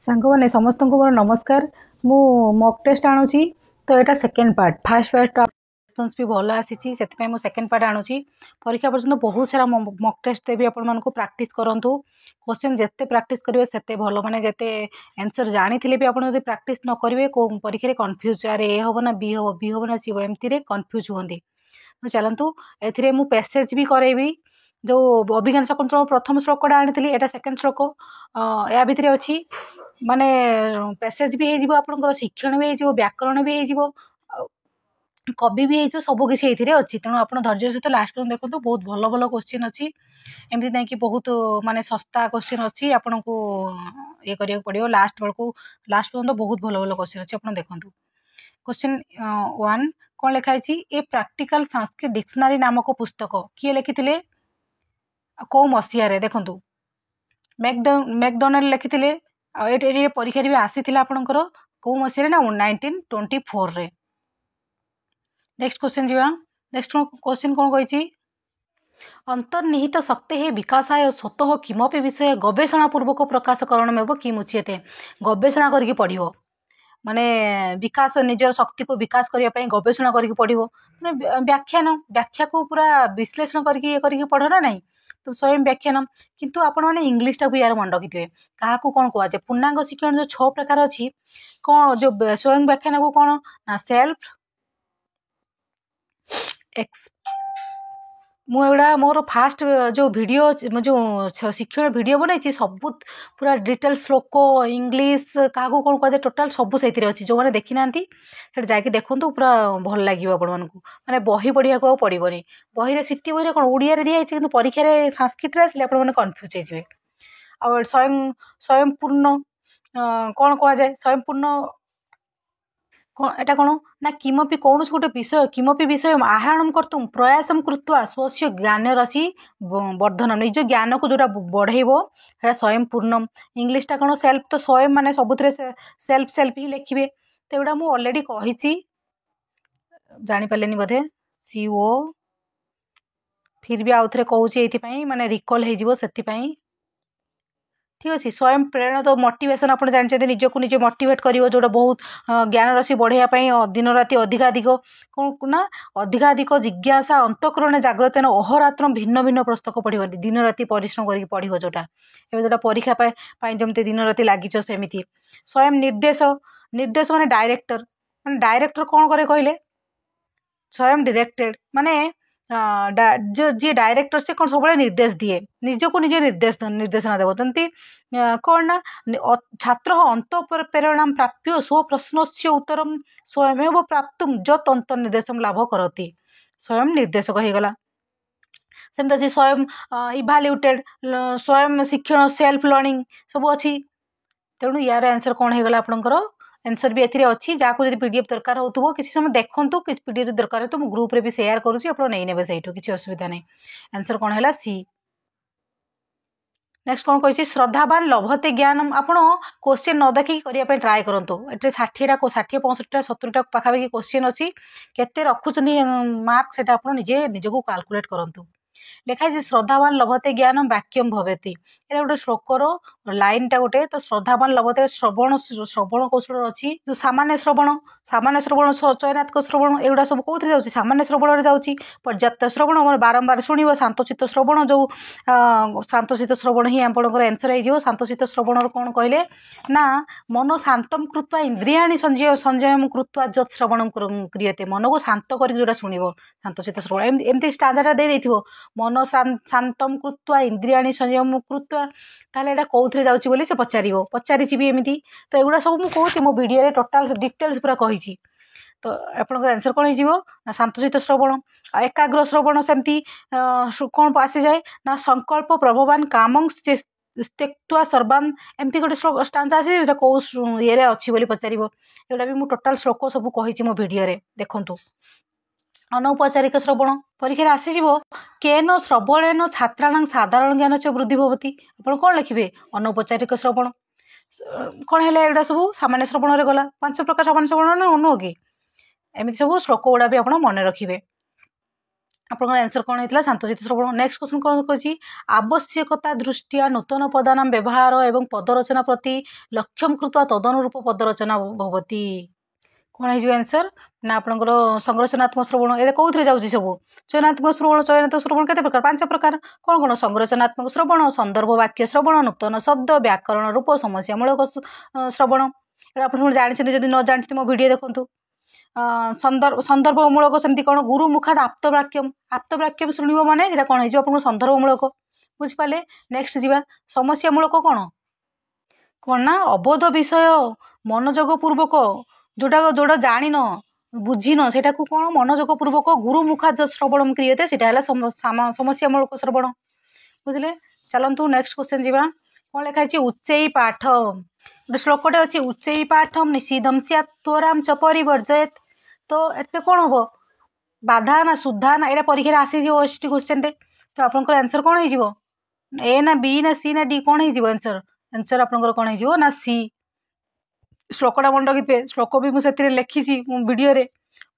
ସାଙ୍ଗମାନେ ସମସ୍ତଙ୍କୁ ମୋର ନମସ୍କାର। ମୁଁ ମକ୍ ଟେଷ୍ଟ ଆଣୁଛି ତ ଏଇଟା ସେକେଣ୍ଡ ପାର୍ଟ। ଫାର୍ଷ୍ଟ ରେସ୍ପନ୍ସ ବି ଭଲ ଆସିଛି, ସେଥିପାଇଁ ମୁଁ ସେକେଣ୍ଡ ପାର୍ଟ ଆଣୁଛି। ପରୀକ୍ଷା ପର୍ଯ୍ୟନ୍ତ ବହୁତ ସାରା ମକ୍ ଟେଷ୍ଟ ଦେବି, ଆପଣମାନଙ୍କୁ ପ୍ରାକ୍ଟିସ୍ କରନ୍ତୁ। କ୍ୱେଶ୍ଚନ୍ ଯେତେ ପ୍ରାକ୍ଟିସ୍ କରିବେ ସେତେ ଭଲ, ମାନେ ଯେତେ ଆନ୍ସର ଜାଣିଥିଲେ ବି ଆପଣ ଯଦି ପ୍ରାକ୍ଟିସ୍ ନ କରିବେ ପରୀକ୍ଷାରେ କନଫ୍ୟୁଜ୍, ଆରେ ଏ ହେବ ନା ବି ହେବ, ବି ହେବ ନା ସି ହେବ, ଏମିତିରେ କନଫ୍ୟୁଜ୍ ହୁଅନ୍ତି। ତ ଚାଲନ୍ତୁ, ଏଥିରେ ମୁଁ ପ୍ୟାସେଜ ବି କରେଇବି। ଯେଉଁ ଅଭିଜ୍ଞାନ ଶକୁନ୍ତଳା ପ୍ରଥମ ଶ୍ଲୋକଟା ଆଣିଥିଲି, ଏଇଟା ସେକେଣ୍ଡ ଶ୍ଲୋକ। ୟା ଭିତରେ ଅଛି ମାନେ ପ୍ୟାସେଜ ବି ହେଇଯିବ, ଆପଣଙ୍କର ଶିକ୍ଷଣ ବି ହେଇଯିବ, ବ୍ୟାକରଣ ବି ହେଇଯିବ, ଆଉ କବି ବି ହେଇଯିବ, ସବୁ କିଛି ଏଇଥିରେ ଅଛି। ତେଣୁ ଆପଣ ଧୈର୍ଯ୍ୟ ସହିତ ଲାଷ୍ଟ ପର୍ଯ୍ୟନ୍ତ ଦେଖନ୍ତୁ, ବହୁତ ଭଲ ଭଲ କ୍ୱେଶ୍ଚିନ୍ ଅଛି। ଏମିତି ନାଇଁକି ବହୁତ ମାନେ ଶସ୍ତା କ୍ୱେଶ୍ଚିନ୍ ଅଛି, ଆପଣଙ୍କୁ ଇଏ କରିବାକୁ ପଡ଼ିବ। ଲାଷ୍ଟ ପର୍ଯ୍ୟନ୍ତ ବହୁତ ଭଲ ଭଲ କ୍ୱେଶ୍ଚିନ୍ ଅଛି, ଆପଣ ଦେଖନ୍ତୁ। क्वेश्चन 1 कौन लिखा है? ए प्रैक्टिकल संस्कृत डिक्शनरी नामक पुस्तक किए लिखिथिले कौ मसीह देखु मैकडोनाल्ड लिखिथिले। ये परीक्षा भी आसीथिला आपनकर कौ मसीह ना 1924 रे। नेक्स्ट क्वेश्चन जीवा। नेक्स्ट क्वेश्चन कौन कही? अंतर्निहित शक्ति हे विकासाय स्वतः किमपि विषय गवेषणा पूर्वक प्रकाशकरणमेव किम उच्यते। गवेषणा करके पढ़िबो, माने विकास निजर शक्ति को विकास करने गवेषणा करके पढ़ो, व्याख्यान व्याख्या को पूरा विश्लेषण करके पढ़ ना नहीं, तो स्वयं व्याख्यान। किंतु आपण मैंने इंग्लीश टाक यार मन रखिथे, क्या कौन कहुए पूर्णांग शिक्षण जो 6 प्रकार अच्छी कौन, जो स्वयं व्याख्यान को कौन ना सेल्फ एक्स। मुझा मोर फास्ट जो वीडियो जो शिक्षण वीडियो बनई सब पूरा डिटेल श्लोक इंग्लीश क्या कौन कह टोटाल सब से अच्छी। जो मैंने देखी ना जाकि देखूँ पूरा भल लगे आपण मानक, मैंने बही पढ़िया को पड़ोनी। बही सिटी बही कौन ओडिया दिखाई कि परीक्षा संस्कृत आसे आपने कन्फ्यूज होइए। आ स्वयं स्वयं पूर्ण कौन कह जाए? स्वयं पूर्ण एटा कौन ना किमपि कौन गोटे विषय किमपि विषय आहरण कर्तुम प्रयासम कृत्वा स्वस्य ज्ञान राशि वर्धन, निज ज्ञान को जोटा बढ़ेबो सेटा स्वयं पूर्णम। इंग्लिश टा कौन सेल्फ, तो स्वयं माने सबुथिरे सेल्फ सेल्फ ही लिखिबे। तो एटा मु ऑलरेडी कहिछि, जानि पालेनी बोधे सी ओ, फिर भी आउ थरे कहूछि एथि माने रिकॉल हे जिवो सेति पई। ठीक अच्छे। स्वयं प्रेरणा तो मोटिवेशन आप जानते निजक निजे मोटिवेट कर जो बहुत ज्ञान राशि बढ़ाई दिन राति अधिकाधिक कौन ना अधिकाधिक जिज्ञासा अंतकरण जागृत अहोरात्र भिन्न भिन्न पुस्तक पढ़, दिन राति परिश्रम करके पढ़ जोटा एवं जोटा परीक्षा जमती दिन राति लगिच सेमती। स्वयं निर्देश, निर्देश माने डायरेक्टर कौन करे कहले? स्वयं डायरेक्टेड माने जो जी डायरेक्टर से कौन सब निर्देश दिए, निजको निजे निर्देशना देव जमी कौन ना छात्र अंत प्रेरणा प्राप्य स्व प्रश्न से उत्तर स्वयं प्राप्त जत अंत निर्देश लाभ करती। स्वयं निर्देशक हो गला। सेमती अच्छी स्वयं इभाल्यूटेड, स्वयं शिक्षण सेल्फ लर्निंग सब अच्छी। तेणु यार आंसर कौन हो गला आपनकर? आंसर भी एथिरे अच्छी। जाको जदि पीडीएफ दरकार होतबो किसी समय देखंतु, किसी पीडीएफ दरकार तो मैं ग्रुप रे भी शेयर करूची, आप नहीं नेबे सेठू किसी असुविधा नहीं। आंसर कौन है? सी। नेक्स्ट कौन कही? श्रद्धावान लभते ज्ञानम। आप क्वेश्चन न देखिए करने ट्राए करूँ। ये 60 65 70 पाखापाखि क्वेश्चन अच्छी, केते रखुच्च मार्क से निजे निजको काल्कुलेट करूँ। लिखाई श्रद्धावान लभते ज्ञानम वाक्यम भवेति। ये गोटे श्लोकर लाइन टा गोटे। तो श्रद्धावान लभते श्रवण, श्रवण कौशल अच्छी जो सामान्य श्रवण चयनात्मक श्रवण एगुड़ा सब कौन जाऊँगी? सामान्य श्रवण जाऊँगी। पर्याप्त श्रवण बारंबार शुणव, शांतचित्त श्रवण जो शांतचित्त श्रवण ही आपंकर आंसर हो। शांतचित्त श्रवण कौन कहले ना मन शांतम कृत्वा इंद्रियाणि संयम कृत्वा जत श्रवण क्रियते। मन को शांत कर जोटा शुणव शांतचित्त श्रवण एमती स्टांजाटा दे देथिबो। मन शांतम कृत्वा इंद्रियाणि संयम कृत्वा, ताले एटा कौथरे जाउची बोली से पचारिबो, पचारिछि भी एमिति। तो एगुड़ा सब मु कहूछि मो वीडियो रे टोटल डिटेल्स पूरा कहिछि। तो आपन आंसर कौन हो? ना शांतचित्त श्रवण। एकाग्र श्रवण सेमती कौन आसी जाए ना संकल्प प्रभवान कामं त्यक्त्वा सर्वान, एमती गोटे स्टांजा आसी कौ ये अच्छी बोली पचारिबो। एगुड़ा भी मु टोटल श्लोक सब कहिछि मो वीडियो रे देखंतु। अनौपचारिक श्रवण परीक्षा आसीज केन श्रवणेन छात्राणां साधारण ज्ञान च वृद्धि भवति। आप कौन लिखिए? अनौपचारिक श्रवण कौन है? एगुड़ा सब सामान्य श्रवण रे गला। 5 प्रकार सामान्य श्रवण ना नुह कि एमती सब श्लोक गुड़ा भी आप मन रखिए। ଆପଣଙ୍କର आंसर कौन होता शांतचित्त श्रवण। नेक्स्ट क्वेश्चन कौन कही आवश्यकता दृष्टिया नूतन पदानाम व्यवहार एवं पदरचना प्रति लक्ष्यम कृत्वा तदनुरूप पदरचना भवति कौन है आंसर ना आपंकर संरचनात्मक श्रवण ये कौन जाऊँगी सब चयनात्मक श्रवण केते प्रकार 5 प्रकार कौन कौन संरचनात्मक श्रवण संदर्भ वाक्य श्रवण नूतन शब्द व्याकरण रूप समस्यामूलक श्रवण आप जानते जब न जानते मो वीडियो देखु संदर्भमूलक सेमती कौन गुरु मुखाद आप्तवाक्यम शुणव माने कौन हो संदर्भमूलक बुझिपारे। नेक्स्ट जीवा समस्यामूलक कौन कौन ना अबोध विषय मनोयोग पूर्वक जोटा जोटा जान बुझीन से कौन मनोयोग पूर्वक गुरु मुखाद श्रवण क्रियते से समस्यामूलक श्रवण बुझे। चलतु नेक्स्ट क्वेश्चन जीवा कौन लिखाई उच्चई पाठ गोटे श्लोकटे अच्छी उच्चई पाठम निषिधम स्यात् त्वराम च परिवर्जयेत तो ये कौन हम बाधा ना सुधा ना यहाँ परीक्षा आसी क्वेश्चन टे तो आपंकर आंसर कौन हो ए ना बी ना सी ना डी कौन हो आंसर आंसर आपंकर कौन हो ना सी श्लोकटा मन रखिथे श्लोक भी मुझे लिखी वीडियो रे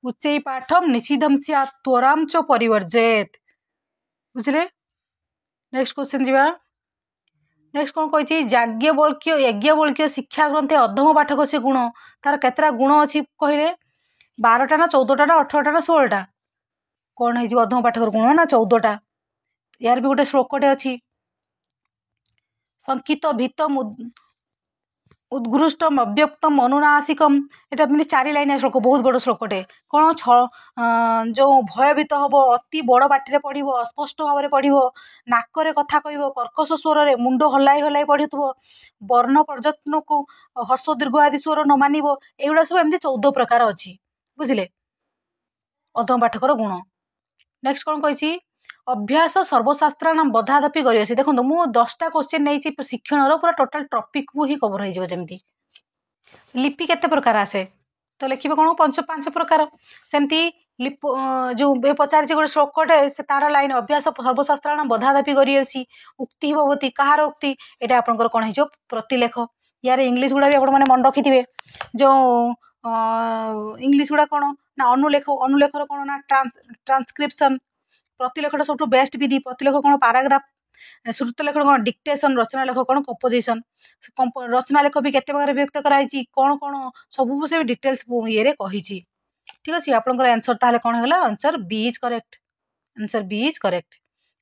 उच्चई पाठम निषिधम स्यात् त्वराम च परिवर्जयेत बुझे। नेक्स्ट क्वेश्चन जीवा नेक्स्ट कौन कही यज्ञवल्क्य शिक्षा ग्रंथे अधम पाठक से गुण तार केतरा गुण अच्छी कहले 12टा ना 14टा ना 18टा ना 16टा कौन है अधम पाठक गुण ना 14टा यार भी गोटे श्लोकटे अच्छी संकित भीतम उत्कृष्टम अव्यक्तम अनुनासिकम एटा मतलब 4 लाइन श्लोक बहुत बड़ श्लोकटे कौन जो भयभीत हम अति बड़ बाटे पढ़ो अस्पष्ट भाव में पढ़ो नाकरे कथा कह कर्कश स्वर में मुंड हलाई हलाई पढ़ुव वर्ण पर्यटन को हर्ष दीर्घ आदि स्वर न मान एगुड़ा सब एमती 14 प्रकार अच्छी बुझे अधम पाठकर गुण। नेक्स्ट कौन कही अभ्यास सर्वशास्त्र नाम बधादपि गरीयसी देखो मुझे 10टा क्वेश्चन नहीं शिक्षण पूरा टोटाल टॉपिक को ही कवर होमती लिपि केते प्रकार आसे तो लिखे कौन 5 प्रकार सेमती लिप जो पचार गोटे श्लोकटे से तार लाइन अभ्यास सर्वशास्त्र नाम बधादपि गरीयसी उक्ति भवती कहार उक्ति यहाँ आपंकर कौन हो प्रतिलेख यार इंग्लीश गुड़ा भी आप मन रखि जो इंग्लीश गुड़ा कौन ना अनुलेख अनुलेखर कौन ना ट्रांसक्रिप्शन प्रतिलेखटा सब बेस्ट विधि प्रतिलेख कौन पाराग्राफ श्रुतलेख कौन डिक्टेशन रचना लेख कौन कंपोजिशन रचना लेख भी केते प्रकार व्यक्त कराई कौन कौन सब से डिटेल्स ये कही ठीक अच्छे आपंकर आंसर ताले कौन है answer B is correct answer B is correct.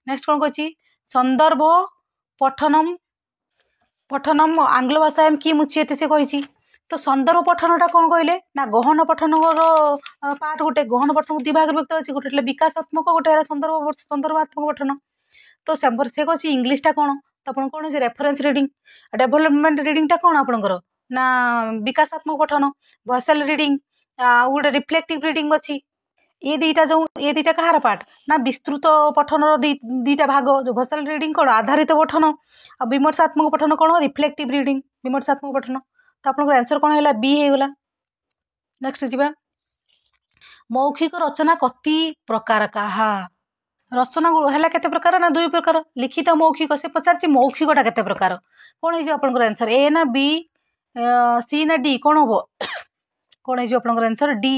Next कौन कही संदर्भ पठनम पठनम आंग्ल भाषा कि मुच्यते से कही तो संदर्भ पठनटा कौन कहले ना गहन पठन पार्ट गोटे गहन पठन 2 भाग व्यक्त अच्छे गोटे विकासात्मक गोटे संदर्भात्मक पठन तो से कहे इंग्लीशटा कौन तो आप कौन रेफरेंस रीडिंग डेभलपमेंट रीडिंगटा कौन आपंकर ना विकासात्मक पठन भर्सल रीडिंग गोटे रिफ्लेक्टिव रीडिंग अच्छी ये दुईटा कहार पार्ट ना विस्तृत पठन दीटा भाग जो भर्सल रीडिंग कौन आधारित पठन आ विमर्शात्मक पठन कौन रिफ्लेक्टिव रीडिंग विमर्शात्मक पठन तो आप आंसर कौन है बी होगा। नेक्स्ट जीवा मौखिक रचना कति प्रकार कहा रचना है केते प्रकार ना 2 प्रकार लिखित मौखिक से पचार मौखिकटा केते प्रकार कौन हो आपंकर आंसर ए ना बी सी ना डी कौन हम कौन हो आपंकर आंसर डी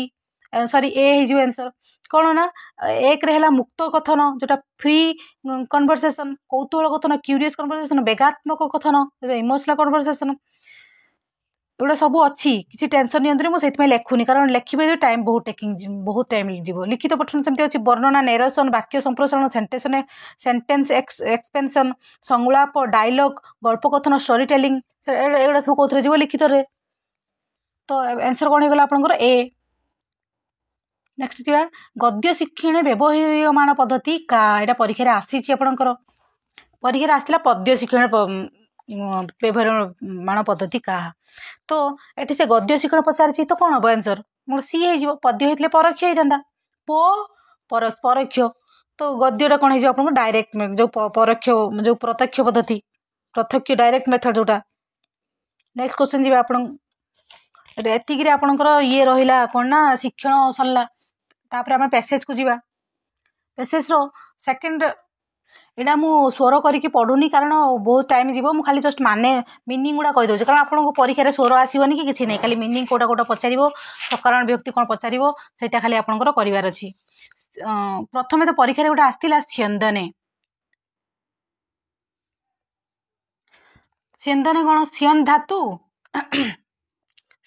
सॉरी ए हो आंसर कौन ना एक रे मुक्त कथन जोटा फ्री कन्वर्सेशन कौतूहल कथन क्यूरियस कन्वर्सेशन वेगात्मक कथन इमोशनल कन्वर्सेशन एगुड़ा सब अच्छी किसी टेंशन नि मुझे लिखुनी कारण लिखे टाइम बहुत टाइम जीव लिखित पठन सेमती अच्छी वर्णना नेरेशन वाक्य संप्रोषण सेंटेंस एक्सपेंशन संलाप डायलॉग गल्प कथन स्टोरी टेलिंग एगुड़ा सब कौन जीव लिखित रे तो आंसर कौन होगा आपंकर ए। नेक्स्ट जीवा गद्य शिक्षण व्यवहारियमान पद्धति का यहाँ परीक्षा आसी आपंकर परीक्षा आसला पद्य शिक्षण व्यवहारियमान पद्धति का तो ये से गद्य शिक्षण पचारि तो कौन हम आंसर मोर सी हो पद्य होते परोक्ष होता परोक्ष तो गद्यटा कौन हो डायरेक्ट जो परोक्ष जो प्रत्यक्ष पद्धति प्रत्यक्ष डायरेक्ट मेथड जोटा। नेक्स्ट क्वेश्चन जी एतिक आपंकर ये रहा कौन ना शिक्षण सरला तापर आम पैसेज को जीवा पैसेज रो सेकंड एटा मु स्वर करके पढ़ुनी कारण बहुत टाइम जीव मु खाली जस्ट माने मीनिंग गुड़ा कहीदे कारण आपको परीक्षा स्वर आसबनी कि किसी नहीं खाली मीनिंग कोटा कोटा पचार सकारण व्यक्ति कौन पचार से खाली आपंकर करार अच्छी प्रथमे तो परीक्षा गोटे आसला स्यंदने स्यंदने कौन स्यन धातु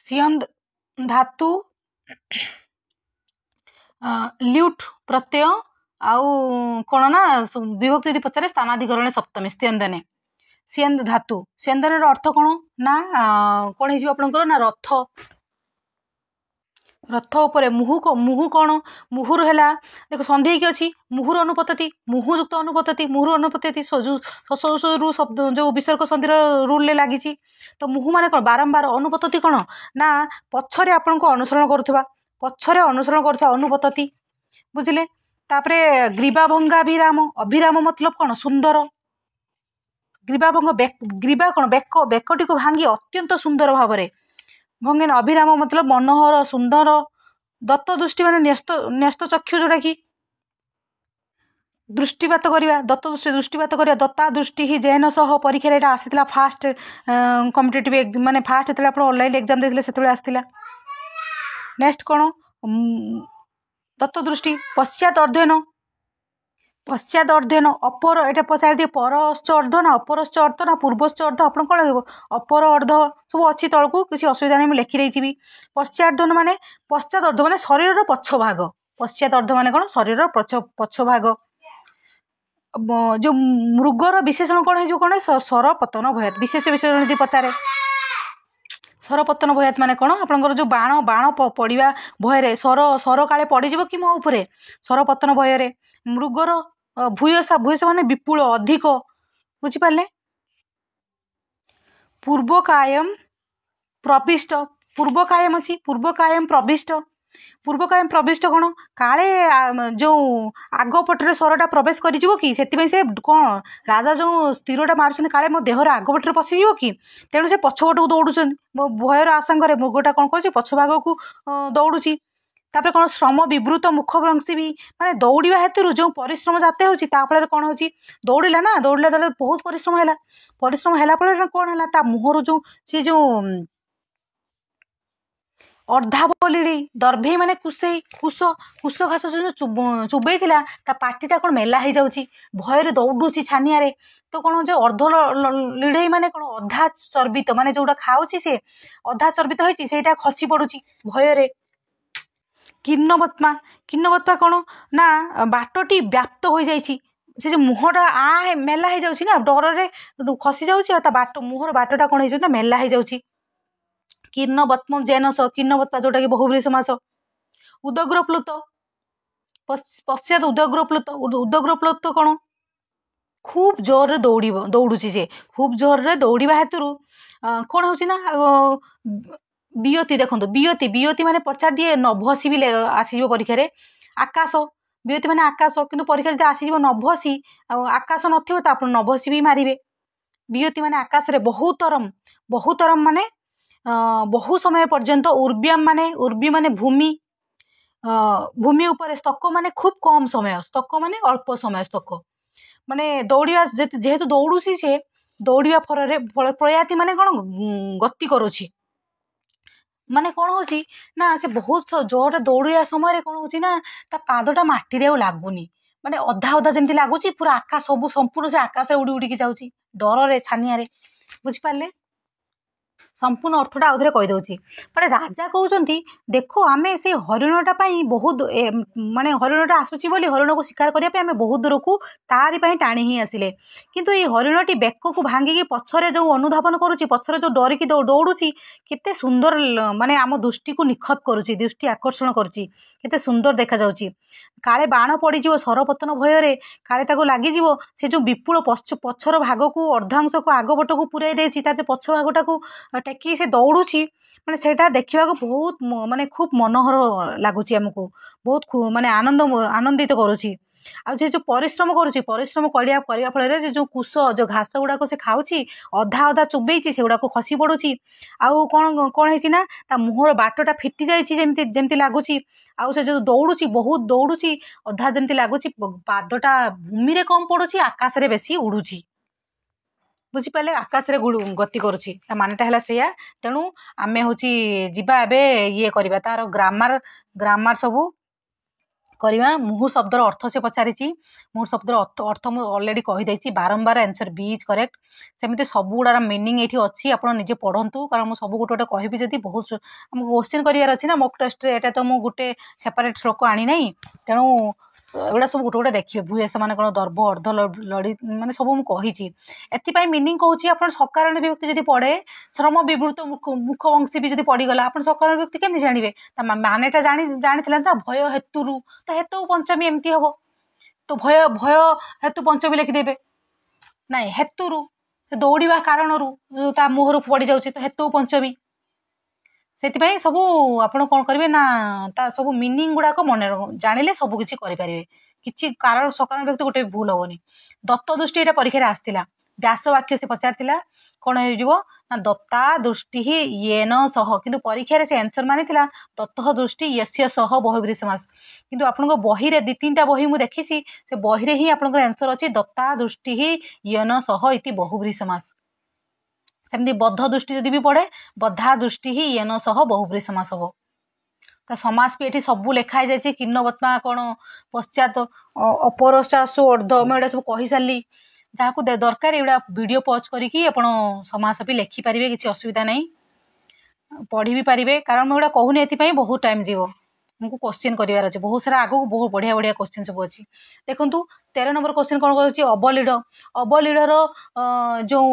स्यन धातु ल्यूट प्रत्यय आउ कौन ना विभक्ति यदि पचारे स्थानाधिकरण सप्तमी स्यंदने स्यंद धातु स्यंदन अर्थ कौन ना कौन हो ना रथ रथ उपरे मुहु कौन मुहुर है देख संधि की अच्छी मुहुर अनुपतति मुहुयुक्त अनुपतति मुहुर अनुपतति रु शब्द जो विसर्ग संधि रूल लगी तो मुहु माने कौन बारंबार अनुपतति कौन ना पछरे आपण को अनुसरण करुवा पछरे अनुसरण करुवा अनुपतति बुझिले तापरे ग्रीवाभंगा अभिराम अभिराम मतलब कौन सुंदर ग्रीवाभंग ग्रीवा कौन बेक बेकटी को भांगी अत्यंत सुंदर भाव भंगेन अभिराम मतलब मनोहर सुंदर दत्त दृष्टि माने न्यस्त चक्षु जोटा कि दृष्टिपात करवा दत्त दृष्टि दृष्टिपात करवा दत्ता दृष्टि ही जैन सह परीक्षा यहाँ आसाला फास्ट कॉम्पिटिटिव माने फास्ट जो आप ऑनलाइन एग्जाम देते से आसाला नेक्स्ट कौन दत्त दृष्टि पश्चात अध्ययन अपर ये पचार दिए परश्च अर्ध ना अपरश्च अर्ध ना पूर्वश्च अर्ध आप कौन लगे अपर अर्ध सब अच्छी तलू किसी असुविधा नहीं लिखी रही भी पश्चात माने पश्चात अर्ध माने शरीर पछ भाग पश्चात अर्ध माने कौन शरीर पछ भाग जो मृगर विशेषण कौन हो कौन स्वर पतन भयात विशेष विशेषण यदि पचारे स्वर पतन भयात माने कौन आपंकर जो बाण बाण पड़ा भय स्वर काले पड़ज कि मो उपरे स्वर पतन भय मृगर भूयसा भूयसा माने विपुल अधिक बुझिपारे पूर्व कायम प्रविष्ट पूर्व कायम अच्छी पूर्व कायम प्रविष्ट कौन काले जो आग पटरे स्वरटा प्रवेश कर से कौन राजा जो तीरटा मार्च काले मो देहर आग पटरे पशिज कि तेणु से पछपट को दौड़ भयर आशंका मृगटा कौन कर पछ भाग को दौड़ुची तापर कौन श्रम विवृत मुखभ्रंशी भी माने दौड़ा हेतु जो परिश्रम जाते होफल कौन हो दौड़ा ना दौड़ा दौड़ बहुत परिश्रम है कौन है मुहर जो सी जो अर्धावली दर्भे माने कुसई कुश कुश घास जो चुबई पार्टीटा कौन मेला हो जाऊँगी भयर दौड़ुची छानिया तो कौन जो अर्ध लीढ़ई माने कौन अधा चर्बित माने जोटा खाऊँ से अधा चर्बित होता खसी पड़ुची भयर किन्नबत्मा कौन ना बाटटी व्याप्त हो जाइए से जो मुहटा मेला हो जाऊँगी ना डर से खसी जाऊँगी बाट मुहर बाटटा कौन हो मेला हो जाऊँगी किन्नबत्म जैनस किन्नबत्मा जोटा कि बहुब्रीहि समास उदग्र प्लुत पश्चात उदग्र प्लुत कौन खूब जोर दौड़ुची से खूब जोर दौड़ा हेतु कौन हो बियति देखो बियति माने पचार दिए नभसी भी आसीज परीक्षा आकाश बियति माने आकाश किंतु परीक्षा जब आसीज नभसी आकाश नथिबो तो आप नभसी भी मारिबे बियति माने आकाश रे बहुतरम माने बहु समय पर्यंत उर्वी माने भूमि भूमि ऊपर स्तक माने खूब कम समय स्तक माने अल्प समय स्तक माने दौड़ा जेहेतु दौड़ुसी से दौड़ा फल प्रयाति माने कौन गति करुची माने कौन हो ना से बहुत जोर दौड़ा समय कौन हो ना ता पादटा माटी लगुनि माने अधा अधा जमी लगुच पूरा आकाश सब संपूर्ण से आकाश उड़ी उड़ी जाऊँगी डर छानिया बुझिपारे संपूर्ण अर्थटा आउे कहीदे माने राजा कहते देख आम से हरिणटा बहुत माने हरिणटा आसूची हरिण को शिकार करने बहुत दूर को तारी टाणी ही आसिले किंतु ये हरिणटी बेक को भांगिकी पछरे जो अनुधावन करुच्ची पछरे जो डरिकी दौड़ुची केते सुंदर माने आम दृष्टि को निखप करुच्ची दृष्टि आकर्षण करुच्ची केते सुंदर देखा जाउची काले बाण पड़ सरपतन भय काले लगिज से जो विपुल पछर भाग को अर्धांश को आगपट को पूराई देती पछ भागटा को टेकी से दौड़ुची माने सेटा देखा बहुत माने खूब मनोहर लगुच आमको बहुत माने आनंदित करुच्ची आउ जो परिश्रम करुच्ची परिश्रम करने फल जो कुश जो घास गुड़ाक से खाऊँ अधा अधा चुबई से गुड़ाक खसी पड़ुची आउ कौन कौन है ना ता मुहर बाटटा फिटी जाती लगुच आउ से जो दौड़ुची बहुत दौड़ुची अधा जमी लगुच पादटा भूमि कम पड़ुची आकाश रे बेसी उड़ुची बुझिपारे आकाश रे गति करुच्ची मानेटा है से तेणु आमे हूँ जीवा एबे ये करवा तार ग्रामार सबू କରିବା। ମୁହୁ ଶବ୍ଦର ଅର୍ଥ ସେ ପଚାରିଛି, ମୁହୁ ଶବ୍ଦର ଅର୍ଥ ମୁଁ ଅଲରେଡ଼ି କହିଦେଇଛି, ବାରମ୍ବାର ଆନ୍ସର ବି ଇଜ୍ କରେକ୍ଟ। ସେମିତି ସବୁଗୁଡ଼ାର ମିନିଂ ଏଇଠି ଅଛି, ଆପଣ ନିଜେ ପଢ଼ନ୍ତୁ, କାରଣ ମୁଁ ସବୁ ଗୋଟେ ଗୋଟେ କହିବି ଯଦି ବହୁତ ଆମକୁ କୋଶ୍ଚିନ୍ କରିବାର ଅଛି ନା ମକ୍ ଟେଷ୍ଟରେ। ଏଇଟା ତ ମୁଁ ଗୋଟେ ସେପାରେଟ୍ ଶ୍ଲୋକ ଆଣିନାହିଁ, ତେଣୁ ଏଗୁଡ଼ା ସବୁ ଗୋଟେ ଗୋଟେ ଦେଖିବେ। ଭୂୟସ ମାନେ କ'ଣ, ଦର୍ଭ, ଅର୍ଦ୍ଧ ଲଡ଼ି, ମାନେ ସବୁ ମୁଁ କହିଛି। ଏଥିପାଇଁ ମିନିଂ କହୁଛି, ଆପଣ ସକାରାନ୍ତୀ ବିଭକ୍ତି ଯଦି ପଢ଼େ, ଶ୍ରମ ବିବୃତ ମୁଖବଂଶୀ ବି ଯଦି ପଡ଼ିଗଲା, ଆପଣ ସକାରାନ୍ତୀ ବିଭକ୍ତି କେମିତି ଜାଣିବେ? ତା ମାନେଟା ଜାଣିଥିଲେ ନା, ଭୟ ହେତୁରୁ, ତ ହେତୁ ପଞ୍ଚମୀ ଏମିତି ହବ, ତ ଭୟ ହେତୁ ପଞ୍ଚମୀ ଲେଖିଦେବେ। ନାଇଁ, ହେତୁରୁ, ସେ ଦୌଡ଼ିବା କାରଣରୁ ତା ମୁହଁରୁ ପଡ଼ିଯାଉଛି, ତ ହେତୁ ପଞ୍ଚମୀ। ସେଥିପାଇଁ ସବୁ ଆପଣ କ'ଣ କରିବେ ନା, ତା ସବୁ ମିନିଂ ଗୁଡ଼ାକ ମନେ ଜାଣିଲେ ସବୁ କିଛି କରିପାରିବେ। କିଛି କାରଣ ସକାରାନ୍ତୀ ବିଭକ୍ତି ଗୋଟେ ଭୁଲ ହବନି। ଦତ୍ତ ଦୃଷ୍ଟି ଏଇଟା ପରୀକ୍ଷାରେ ଆସିଥିଲା, ବ୍ୟାସ ବାକ୍ୟ ସେ ପଚାରିଥିଲା, କ'ଣ ହେଇଯିବ ନା ଦତ୍ତା ଦୃଷ୍ଟି ୟେନ ସହ, କିନ୍ତୁ ପରୀକ୍ଷାରେ ସେ ଆନ୍ସର ମାନିଥିଲା ଦତ୍ତ ଦୃଷ୍ଟି ୟସ୍ୟ ସହ ବହୁବ୍ରୀହି ସମାସ। କିନ୍ତୁ ଆପଣଙ୍କ ବହିରେ 2-3ଟା ବହି ମୁଁ ଦେଖିଛି, ସେ ବହିରେ ହିଁ ଆପଣଙ୍କର ଆନ୍ସର ଅଛି ଦତ୍ତା ଦୃଷ୍ଟି ୟେନ ସହ ଇତି ବହୁବ୍ରୀହି ସମାସ। ସେମିତି ବଦ୍ଧ ଦୃଷ୍ଟି ଯଦି ବି ପଡ଼େ, ବଦ୍ଧା ଦୃଷ୍ଟି ୟେନ ସହ ବହୁବ୍ରୀହି ସମାସ ହବ। ତା ସମାସ ବି ଏଠି ସବୁ ଲେଖା ହେଇଯାଇଛି, କିନ୍ନବତ୍ମା କ'ଣ, ପଶ୍ଚାତ, ଅପରଶ୍ଚାଶୁ, ଅର୍ଦ୍ଧ, ମୁଁ ଏଗୁଡ଼ା ସବୁ କହିସାରିଲି। ଯାହାକୁ ଦରକାର ଏଗୁଡ଼ା ଭିଡ଼ିଓ ପଜ୍ କରିକି ଆପଣ ସମାସ ବି ଲେଖିପାରିବେ, କିଛି ଅସୁବିଧା ନାହିଁ, ପଢ଼ି ବି ପାରିବେ। କାରଣ ମୁଁ ଏଗୁଡ଼ା କହୁନି ଏଥିପାଇଁ ବହୁତ ଟାଇମ୍ ଯିବ, ଆମକୁ କୋଶ୍ଚିନ୍ କରିବାର ଅଛି ବହୁତ ସାରା, ଆଗକୁ ବହୁତ ବଢ଼ିଆ ବଢ଼ିଆ କୋଶ୍ଚିନ୍ ସବୁ ଅଛି। ଦେଖନ୍ତୁ 13 ନମ୍ବର କୋଶ୍ଚିନ୍ କ'ଣ କହୁଛି, ଅବଲିଢ଼। ଅବଲିଢ଼ର ଯେଉଁ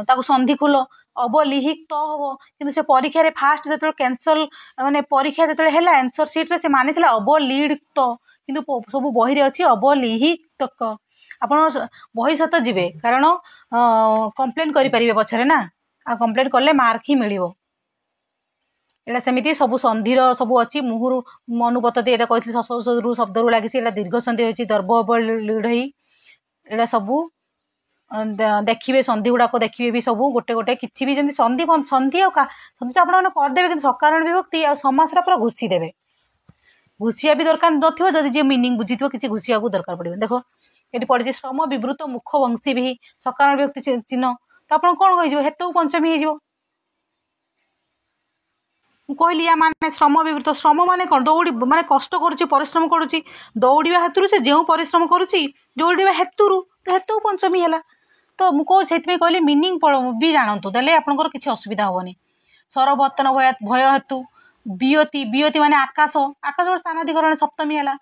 ତାକୁ ସନ୍ଧି ଖୋଲ, ଅବଲିହିତ ହବ, କିନ୍ତୁ ସେ ପରୀକ୍ଷାରେ ଫାଷ୍ଟ ଯେତେବେଳେ କ୍ୟାନସଲ, ମାନେ ପରୀକ୍ଷା ଯେତେବେଳେ ହେଲା ଆନ୍ସର ସିଟ୍ରେ ସେ ମାନିଥିଲା ଅବଲିଢ଼ତ, କିନ୍ତୁ ସବୁ ବହିରେ ଅଛି ଅବଲିହିତକ। ଆପଣ ବହି ସହିତ ଯିବେ, କାରଣ କମ୍ପ୍ଲେନ୍ କରିପାରିବେ ପଛରେ ନା, ଆଉ କମ୍ପ୍ଲେନ୍ କଲେ ମାର୍କ ହିଁ ମିଳିବ। ଏଇଟା ସେମିତି ସବୁ ସନ୍ଧିର ସବୁ ଅଛି, ମୁହୁରୁ ଅନୁପତତି, ଏଇଟା କହିଥିଲି ଶଶରୁ ଶବ୍ଦରୁ ଲାଗିଛି, ଏଇଟା ଦୀର୍ଘ ସନ୍ଧି ହେଉଛି, ଦର୍ଭ ଅବଲିଢ଼ଇ, ଏଇଟା ସବୁ ଦେଖିବେ, ସନ୍ଧି ଗୁଡ଼ାକ ଦେଖିବେ ବି ସବୁ ଗୋଟେ ଗୋଟେ, କିଛି ବି ଯେମିତି ସନ୍ଧି ଆଉ ସନ୍ଧି ତ ଆପଣମାନେ କରିଦେବେ, କିନ୍ତୁ ସକାରାନ୍ତୀ ବିଭକ୍ତି ଆଉ ସମାସଟା ପୁରା ଘୁଷିଦେବେ। ଘୁଷିବା ବି ଦରକାର ନଥିବ, ଯଦି ଯିଏ ମିନିଂ ବୁଝିଥିବ କିଛି ଘୁଷିବାକୁ ଦରକାର ପଡ଼ିବ। ଦେଖ ଏଠି ପଡ଼ିଛି ଶ୍ରମ ବିବୃତ ମୁଖ ବଂଶୀ ବି ସକାରାନ୍ତୀ ବିଭକ୍ତି ଚିହ୍ନ, ତ ଆପଣ କ'ଣ ହେଇଯିବ, ହେତୁ ପଞ୍ଚମୀ ହେଇଯିବ। ମୁଁ କହିଲି ୟା ମାନେ ଶ୍ରମ ବିବୃତ, ଶ୍ରମ ମାନେ କ'ଣ, ଦୌଡ଼ି, ମାନେ କଷ୍ଟ କରୁଛି, ପରିଶ୍ରମ କରୁଛି, ଦୌଡ଼ିବା ହେତୁରୁ ସେ ଯେଉଁ ପରିଶ୍ରମ କରୁଛି, ଦୌଡ଼ିବା ହେତୁରୁ, ତ ହେତୁ ପଞ୍ଚମୀ ହେଲା। ତ ମୁଁ କହୁଛି, ସେଥିପାଇଁ କହିଲି ମିନିଂ ବି ଜାଣନ୍ତୁ, ଦେଲେ ଆପଣଙ୍କର କିଛି ଅସୁବିଧା ହବନି। ସରବର୍ତ୍ତନ ଭୟ ହେତୁ, ବିୟତି, ବିୟତି ମାନେ ଆକାଶ, ଆକାଶ ଗୋଟେ ସ୍ଥାନାଧିକରଣ, ସପ୍ତମୀ ହେଲା।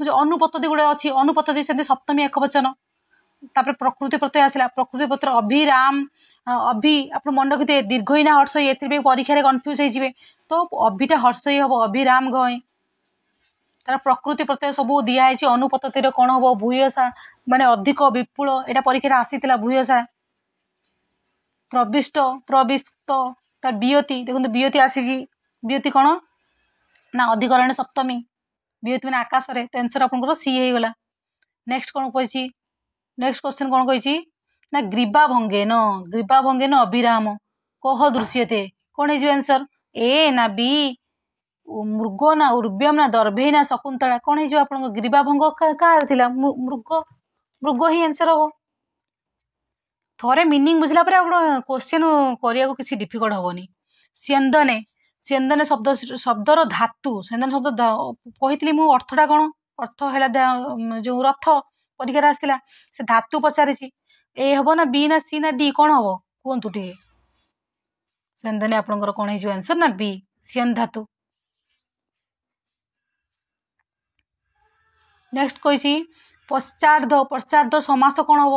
ଅନୁପତତି ଗୁଡ଼େ ଅଛି, ଅନୁପତତି ସେମିତି ସପ୍ତମୀ ଏକବଚନ। ତାପରେ ପ୍ରକୃତି ପ୍ରତ୍ୟୟ ଆସିଲା, ପ୍ରକୃତି ପ୍ରତ୍ୟୟ ଅଭିରାମ, ଅଭି, ଆପଣ ମନେ ରଖିଥିବେ ଦୀର୍ଘଇନା ହର୍ଷଇ, ଏଥିରେ ବି ପରୀକ୍ଷାରେ କନଫ୍ୟୁଜ ହେଇଯିବେ, ତ ଅଭିଟା ହର୍ଷଇ ହବ, ଅଭିରାମ ଗୟ। ତାର ପ୍ରକୃତି ପ୍ରତ୍ୟୟ ସବୁ ଦିଆହେଇଛି। ଅନୁପତତିର କ'ଣ ହବ, ଭୂୟସା, ମାନେ ଅଧିକ, ବିପୁଳ, ଏଇଟା ପରୀକ୍ଷାରେ ଆସିଥିଲା ଭୂୟସା। ପ୍ରବିଷ୍ଟ, ପ୍ରବିଷ୍ଟ, ତାର ବିୟତି, ଦେଖନ୍ତୁ ବିୟତି ଆସିଛି, ବିୟତି କ'ଣ ନା ଅଧିକରଣ ସପ୍ତମୀ, ବିୟତି ମାନେ ଆକାଶରେ, ତ ଆନ୍ସର ଆପଣଙ୍କର ସି ହେଇଗଲା। ନେକ୍ସଟ କ'ଣ କହିଛି, ନେକ୍ସଟ କ୍ୱେଶ୍ଚନ୍ କ'ଣ କହିଛି ନା ଗ୍ରୀବା ଭଙ୍ଗେନ, ଗ୍ରୀବା ଭଙ୍ଗେନ ଅଭିରାମ କହ ଦୃଶ୍ୟତେ, କ'ଣ ହେଇଯିବ ଆନ୍ସର, ଏ ନା ବି, ମୃଗ ନା ଉର୍ବ୍ୟମ ନା ଦର୍ଭେଇ ନା ଶକୁନ୍ତଳା, କ'ଣ ହେଇଯିବ ଆପଣଙ୍କ, ଗ୍ରୀବା ଭଙ୍ଗ କାହାର ଥିଲା, ମୃଗ, ମୃଗ ହିଁ ଆନ୍ସର ହବ। ଥରେ ମିନିଂ ବୁଝିଲା ପରେ ଆପଣ କୋଶ୍ଚିନ୍ କରିବାକୁ କିଛି ଡିଫିକଲ୍ଟ ହବନି। ସ୍ୟନ୍ଦନେ, ସ୍ୟନ୍ଦନେ ଶବ୍ଦର ଧାତୁ, ସ୍ୟନ୍ଦନ ଶବ୍ଦ କହିଥିଲି ମୁଁ, ଅର୍ଥଟା କ'ଣ, ଅର୍ଥ ହେଲା ଯୋଉ ରଥ, ପରୀକ୍ଷାରେ ଆସିଥିଲା, ସେ ଧାତୁ ପଚାରିଛି, ଏ ହବ ନା ବି ନା ସି ନା ଡି, କ'ଣ ହବ କୁହନ୍ତୁ ଟିକେ। ସ୍ୟନ୍ଦନେ ଆପଣଙ୍କର କ'ଣ ହେଇଯିବ ଆନ୍ସର ନା ବି, ସ୍ୟନ୍ ଧାତୁ। ନେକ୍ସଟ କହିଛି ପଶ୍ଚାର୍ଦ୍ଧ, ପଶ୍ଚାର୍ଦ୍ଧ ସମାସ କ'ଣ ହବ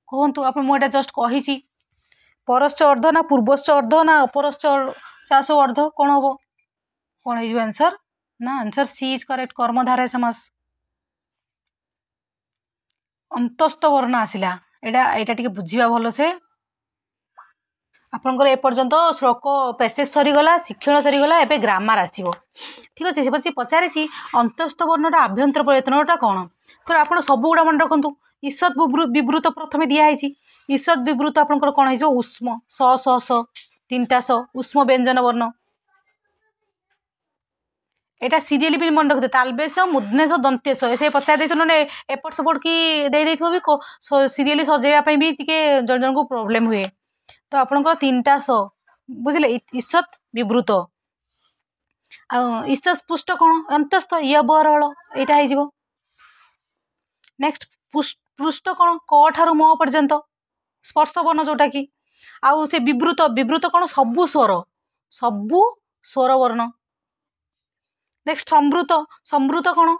କୁହନ୍ତୁ। ଆପଣ ମୁଁ ଏଇଟା ଜଷ୍ଟ କହିଛି, ପରଶ୍ଚ ଅର୍ଦ୍ଧ ନା ପୂର୍ବଶ୍ଚ ଅର୍ଦ୍ଧ ନା ଅପରଶ୍ଚ ଚାଷ ଅର୍ଦ୍ଧ, କ'ଣ ହବ, କ'ଣ ହେଇଯିବ ଆନ୍ସର ନା ଆନ୍ସର ସି ଇଜ କରେକ୍ଟ, କର୍ମଧାରୟ ସମାସ। ଅନ୍ତସ୍ଥ ବର୍ଣ୍ଣ ଆସିଲା, ଏଇଟା ଟିକେ ବୁଝିବା ଭଲସେ। ଆପଣଙ୍କର ଏପର୍ଯ୍ୟନ୍ତ ଶ୍ଲୋକ ପେସେଜ ସରିଗଲା, ଶିକ୍ଷଣ ସରିଗଲା, ଏବେ ଗ୍ରାମାର ଆସିବ, ଠିକ ଅଛି। ସେ ପଚାରିଛି ଅନ୍ତସ୍ଥ ବର୍ଣ୍ଣଟା ଆଭ୍ୟନ୍ତର ପରିବର୍ତ୍ତନଟା କ'ଣ, ତ ଆପଣ ସବୁଗୁଡ଼ା ମନେ ରଖନ୍ତୁ। ଈଷତ୍ ବିବୃତ ପ୍ରଥମେ ଦିଆହେଇଛି, ଈଷତ୍ ବିବୃତ ଆପଣଙ୍କର କ'ଣ ହେଇଯିବ, ଉଷ୍ମ, ସ ସ ସ, 3ଟା ସ, ଉଷ୍ମ ବ୍ୟଞ୍ଜନ ବର୍ଣ୍ଣ। এটা ସିରିଏଲି ବି ମନେ ରଖିଥିବେ, ତାଲବେଶ, ମୁଦ୍ନେଶ, ଦନ୍ତେଶ, ସେ ପଚାରି ଦେଇଥିବ, ନହେଲେ ଏପଟ ସେପଟ କି ଦେଇଦେଇଥିବ ବି, ସିରିଏଲି ସଜେଇବା ପାଇଁ ବି ଟିକେ ଜଣ ଜଣଙ୍କୁ ପ୍ରୋବ୍ଲେମ ହୁଏ। ତ ଆପଣଙ୍କର 3ଟା ସ ବୁଝିଲେ, ଈଷତ୍ ବିବୃତ। ईश पुष्ट कौन अंतस्थ य बरल यहाँ हो। नेक्स्ट पृष्ठ कौन क ठारू म पर्यंत स्पर्श वर्ण जोटा कि आउ से विवृत विवृत कौन सबु स्वर वर्ण। नेक्स्ट संवृत संवृत कौन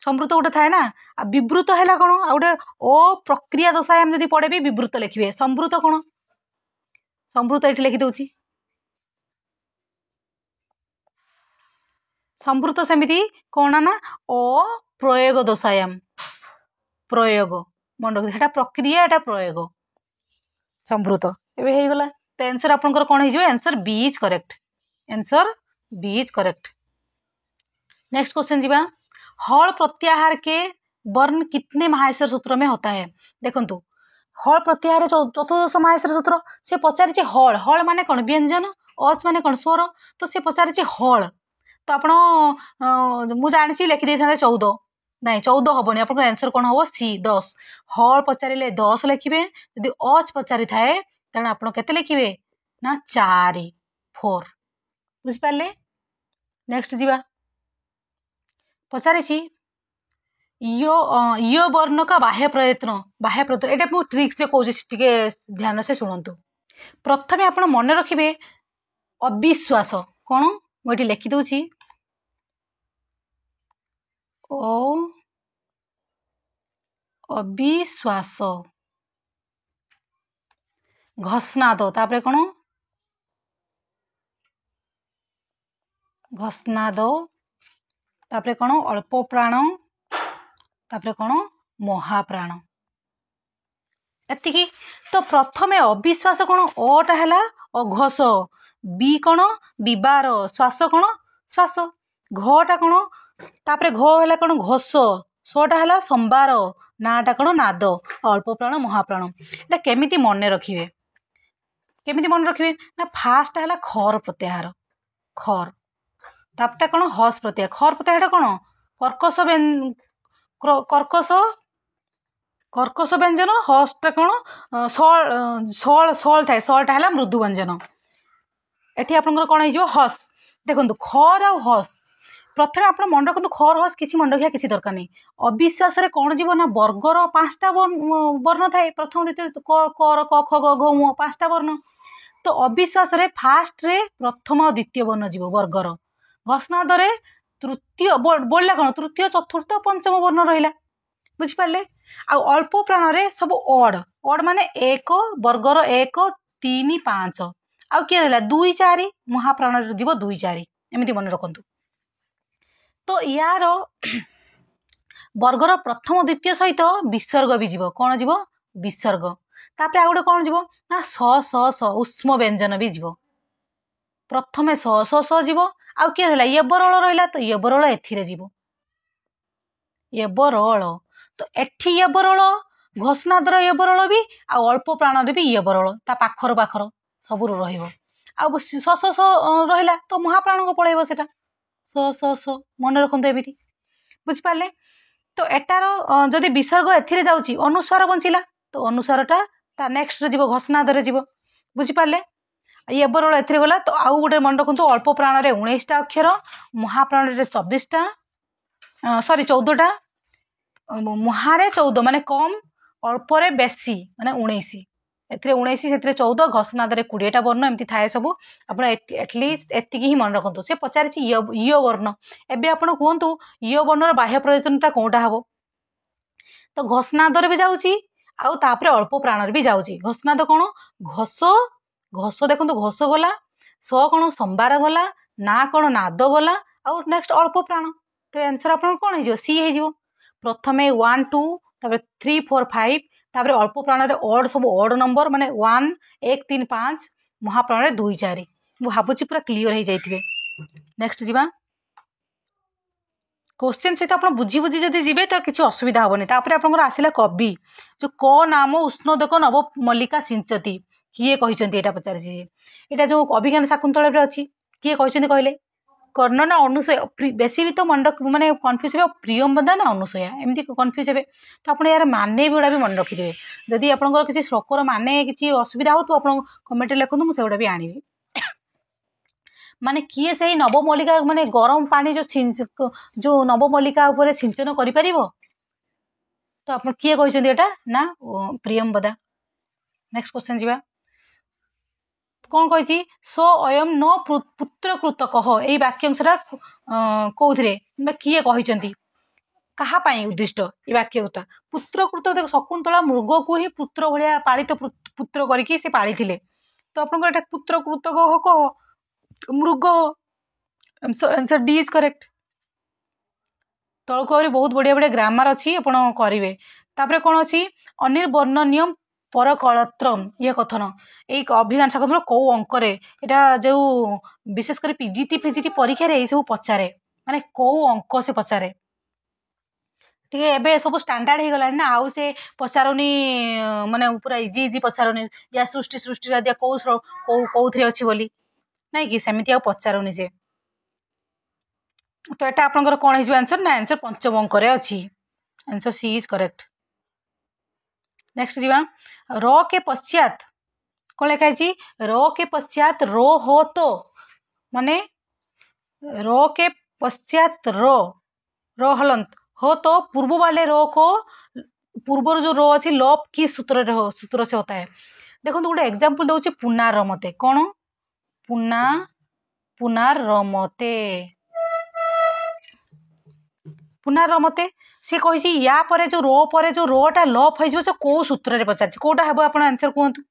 संवृत गोटे थाए ना विवृत है कौन आ गोटे अप्रक्रिया दशायाम जदि पढ़े भी विवृत लिखिए। संवृत कौन संवृत ये लिखिदे संवृत सेमिति कौन ना अप्रयोग दशायाम प्रयोग मन रखिए प्रक्रिया एटा प्रयोग संवृत एबे हे गला। तो आंसर आपनकर कौन हो answer B is correct. Answer B is correct. Next question जीवा हल प्रत्याहार के वर्ण कितने माहेश्वर सूत्र में होता है। देखंतु हल प्रत्याहार चतुर्दश माहेश्वर सूत्र से पचारि हल हल माने कौन व्यंजन अच माने कौन स्वर तो से पचारि हल तो आप जानी लिखिदे 14 ना 14 हेनी आप आंसर कौन हम सी 10 हल पचारे 10 लिखे जदि अच पचारि थाए तेना आप केते लिखिए ना 4 बुझिपारे। नेक्स्ट जीवा पचारि यो वर्ण का बाह्य प्रयत्न एटा मु ट्रिक्स से कहूँ टे ध्यान से शुणु। प्रथमे आप मन रखिए अविश्वास कौन मुझे लिखिदे अविश्वास घस्नाद तापरे कौन घस्नाद तापरे कौन अल्प प्राण तापरे कौन महाप्राण एतिकी। तो प्रथमे अविश्वास कौन अटा है अघस बी कौन बिबार श्वास कौन श्वास घटा कौन तापरे घ है कौन घोष सटा है संबार नाटा कौन नाद अल्प प्राण महाप्राण एटा केमिति मन रखिए ना फास्ट है खर प्रत्याहार खर तापटा कौन हस प्रत्याहार खर प्रत्याहार कौन कर्कश कर्कश कर्कश व्यंजन हसटा कौन सल सल थाए सलटा है मृदु व्यंजन एटी आप कौन हो हस। देखो खर आ हस प्रथम आप मन रखु खर हस किसी मन रखा किसी दरकार नहीं। अविश्वास कौन जीव ना वर्गर 5टा वर्ण थाए प्रथम द्वितीय कर क ख ग घ म 5टा वर्ण तो अविश्वास फास्ट रे प्रथम और द्वितीय वर्ण जीव वर्गर घस्नाद तृतीय बोलला कौन तृतीय चतुर्थ पंचम वर्ण रहा बुझिपारे। आ अल्प प्राण रे सब अड अड माने 1 वर्गर 1 3 5 आउ किए रहा 2 4 महाप्राण जीव 2 4 एमती मन रखु। तो यार वर्गर प्रथम द्वितीय सहित विसर्ग भी जीव कौन जीव विसर्ग तापर आ गोटे कौन जीव ना स स स उष्म व्यंजन भी जीव प्रथमे स स स जीव आउ किए रहा यबरल रहा तो यबरल एथिरे जीव यबरल तो एठी यबरल घोषनादर यबरल भी आउ अल्प प्राण भी यबरल ता पाखर पाखर सब स स रहा तो महाप्राण को पलैब से स स स मन रखु एमती बुझिपारे। तो एटार जदि विसर्ग एथिरे जाउची अनुस्वार बंचिला तो अनुस्वारटा ता नेक्स्ट जीव घोषनादरे जीव बुझिपारे। यबरल एथिरे गला तो आउ गोटे मन रखु अल्प प्राण रे 19टा अक्षर महाप्राण रे 24टा सॉरी 14टा महारे 14 माने कम अल्प रे बेसी माने 19 एथिरे 19 से 14 घोषनाद 20टा वर्ण एमती थाए सब आप एटलिस्ट एतिकी ही मन रखु। से पचारि य वर्ण एबे आपण कहतु य वर्ण बाह्य प्रयत्नटा कौटा हम तो घोषनादर भी जाऊँगी आउ तापरे अल्प प्राण भी जाऊँगी। घोषनाद कौन घोष घोष देखो घोष गला स कौन संबार गला ना कौन नाद गला आउ नेक्स्ट अल्प प्राण तो आंसर आप कौन हो सी हो। प्रथमे 1 2 3 4 5 तापरे अल्प प्राण रे ऑड सब ऑड नंबर माने 1 1 3 5 महाप्राण रे 2 4 भावुची पूरा क्लियर हो जाइए। नेक्स्ट जीवा क्वेश्चन सहित आप बुझी बुझी जब जी तो किसी असुविधा हेनी। तापर आसला कवि जो क नाम उष्णोदक नव मल्लिका सिंचती किए कहते पचारि यहाँ जो अभिज्ञान शाकुंतल अच्छी किए कहले कर्ण ना अनुसया बेसी भी तो मन माने कन्फ्यूज हे प्रियंवदा ना अनुसया एमती कन्फ्यूज हे तो आप यार माने गुड़ा भी मन रखिदे जदि आपंकर किसी श्लोकर माने किसी असुविधा हो तो आप कमेंट लिखुँ मुझे भी आनी। माने किए से नवमल्लिका माने गरम पानी जो नवमल्लिका उपरे सिंचन करि परिबो तो आप किए कहते एटा ना प्रियंवदा। नेक्स्ट क्वेश्चन जीवा कौन कही सो अयम न पुत्र कृतक यही वाक्यांशटा कौथिरे किए कहते काहापाई उद्दिष्ट ये वाक्यटा पुत्र कृत देख शकुंतला मृग को ही पुत्र भाया पालित पुत्र करके से पाली तो आपन पुत्र कृतक हो कह मृग आंसर डी इज करेक्ट। तलको बहुत बढ़िया बढ़िया ग्रामर अच्छी आप करेंगे तापर कौन अच्छी अनिर्वर्णनीय परकलत्रम ये कथन यही अभिज्ञान शाकुंतल कौ अंकरे यहाँ जो विशेषकर पीजीटी फिजिटी परीक्षा ये सब पचारे माने कौ अंक से पचारे ठीक है एबे सब स्टैंडर्ड हो गलानी ना आउ से पचारुनी माने पूरा इजी इजी पचारुनी या सृष्टि सृष्टि आदि कौथे अच्छी बोली नाई कि सेमती पचारुनी से तो यहाँ आपंकर कौन है आंसर ना आंसर पंचम अंक अच्छी answer C is correct. Next जीवा र के पश्चात कौन लिखाई र के पश्चात रो हो तो माने र के पश्चात रो हलंत हो तो पूर्व वाले रो को पूर्व जो रो अच्छी लोप की सूत्र से होता है। देखो गोटे एग्जांपल दउछि पुनर्रमते कौन पुनर्रमते पुनर्रमते सी कही या परे जो रोटा लप हो कौ सूत्र पचार कौटा हम आप आंसर कहतु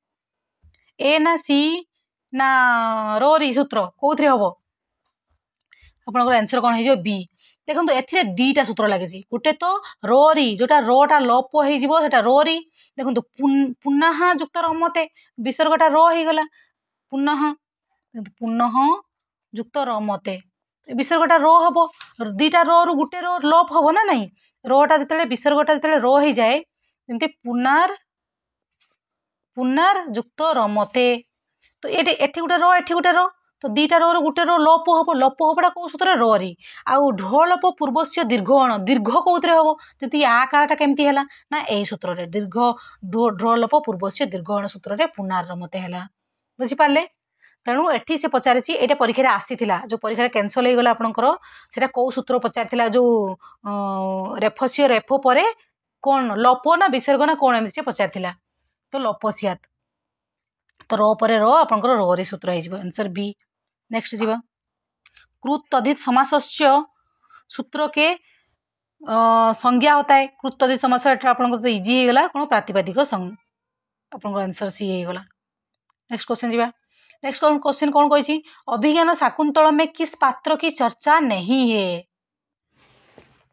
ए ना सी ना री सूत्र कौन हम आपंकर आंसर कौन हो बी। देखो ए दीटा सूत्र लगे गोटे तो री जोटा रोटा लप होटा री देखो पुनः युक्त रमते विसर्गटा रोगला पुनः युक्त रमते विसर्गटा रो हम दीटा रू गोटे रो लप हम ना नहीं रोटा जो विसर्गटा जो रो हो जाए जमी पुनर्युक्त रमते तो ये गोटे रो एठी गोटे रो तो दीटा रो गोटे रो लप हबा कौ सूत्र री आउ ढ लप पूर्वस्य दीर्घ कौथे हम जी आकारटा केमती है ना यही सूत्र दीर्घ ढ लप पूर्वस्य दीर्घ सूत्र पुनर्रमते है बुझिपारे। तेणु एठी से पचारि ये परीक्षा आसीला जो परीक्षा कैंसल हो गला आपंकर से कौ सूत्र पचार जो रेफस्य रेफो पर कौन लप ना विसर्ग ना कौन एमती पचार तो लपसियात तो रो पर रो आपंकर री सूत्र हो आंसर बी। नेक्स्ट जीवा कृत तद्धित समासस्य सूत्र के संज्ञा होता है कृत तद्धित समास आपंकर तो इजी हो गला कौन प्रातिपदिक आपंकर आंसर सी हो गला। नेक्स्ट क्वेश्चन जीवा नेक्स्ट क्वेश्चन कौन कही अभिज्ञान शाकुंतल में किस पात्र की चर्चा नहीं है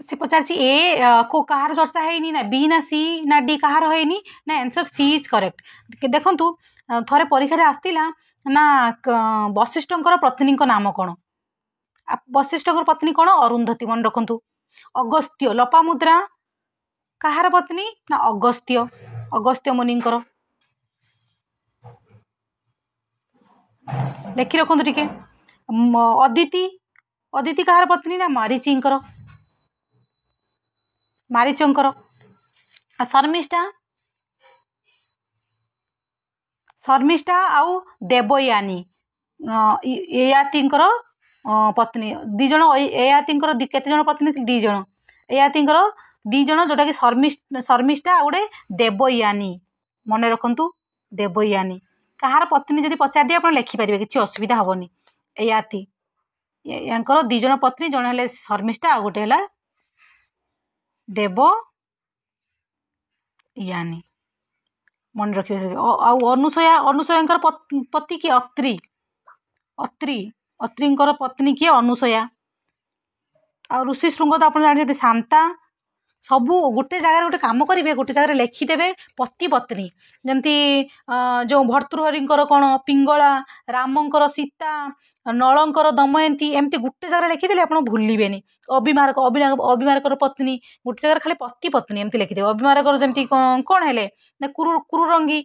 से पचार ए को कहार चर्चा है ना बी ना सी ना डी कहार है ना आंसर सी इज करेक्ट। देखु थरे परीक्षा आसला ना वशिष्ठकर पत्नी नाम कौन वशिष्ठकर पत्नी कौन अरुंधति मन रखु अगस्त्य लोपामुद्रा कहार पत्नी ना अगस्त्य मुनिंकर लेखि रखु टिके अदिति कहार पत्नी ना मारीचंकर शर्मिष्ठा आउ देवयानी ययातिंकर पत्नी दी जन ययातिंकर केते जन पत्नी दी जन ययातिंकर दी जन जोटा कि शर्मिष्ठा गोटे देवयानी मन रखु देवयानी कहार पत्नी जदि पचार दिए आप लिखिपारे किसी असुविधा हेनी ययाति यांकर दी जन पत्नी जन है शर्मिष्ठा आ गोटे है देवयानी मन रखिए अनुसया पति किए अत्रींकर पत्नी किए अनुसया आ ऋषि श्रृंग तो आप जानते शांता सबू गोटे जगार गोटे कम करेंगे गोटे जगह लिखिदेवे पति पत्नी जमती जो भर्तृहरिंकर कौन पिंगला रामंकर सीता नलंकर दमयंती एमती गोटे जगह लिखिदेले आप भूलें अभिमारकर पत्नी गोटे जगह खाली पति पत्नी एमती लिखिदेवे अभिमारकर जमी कौन है कुरंगी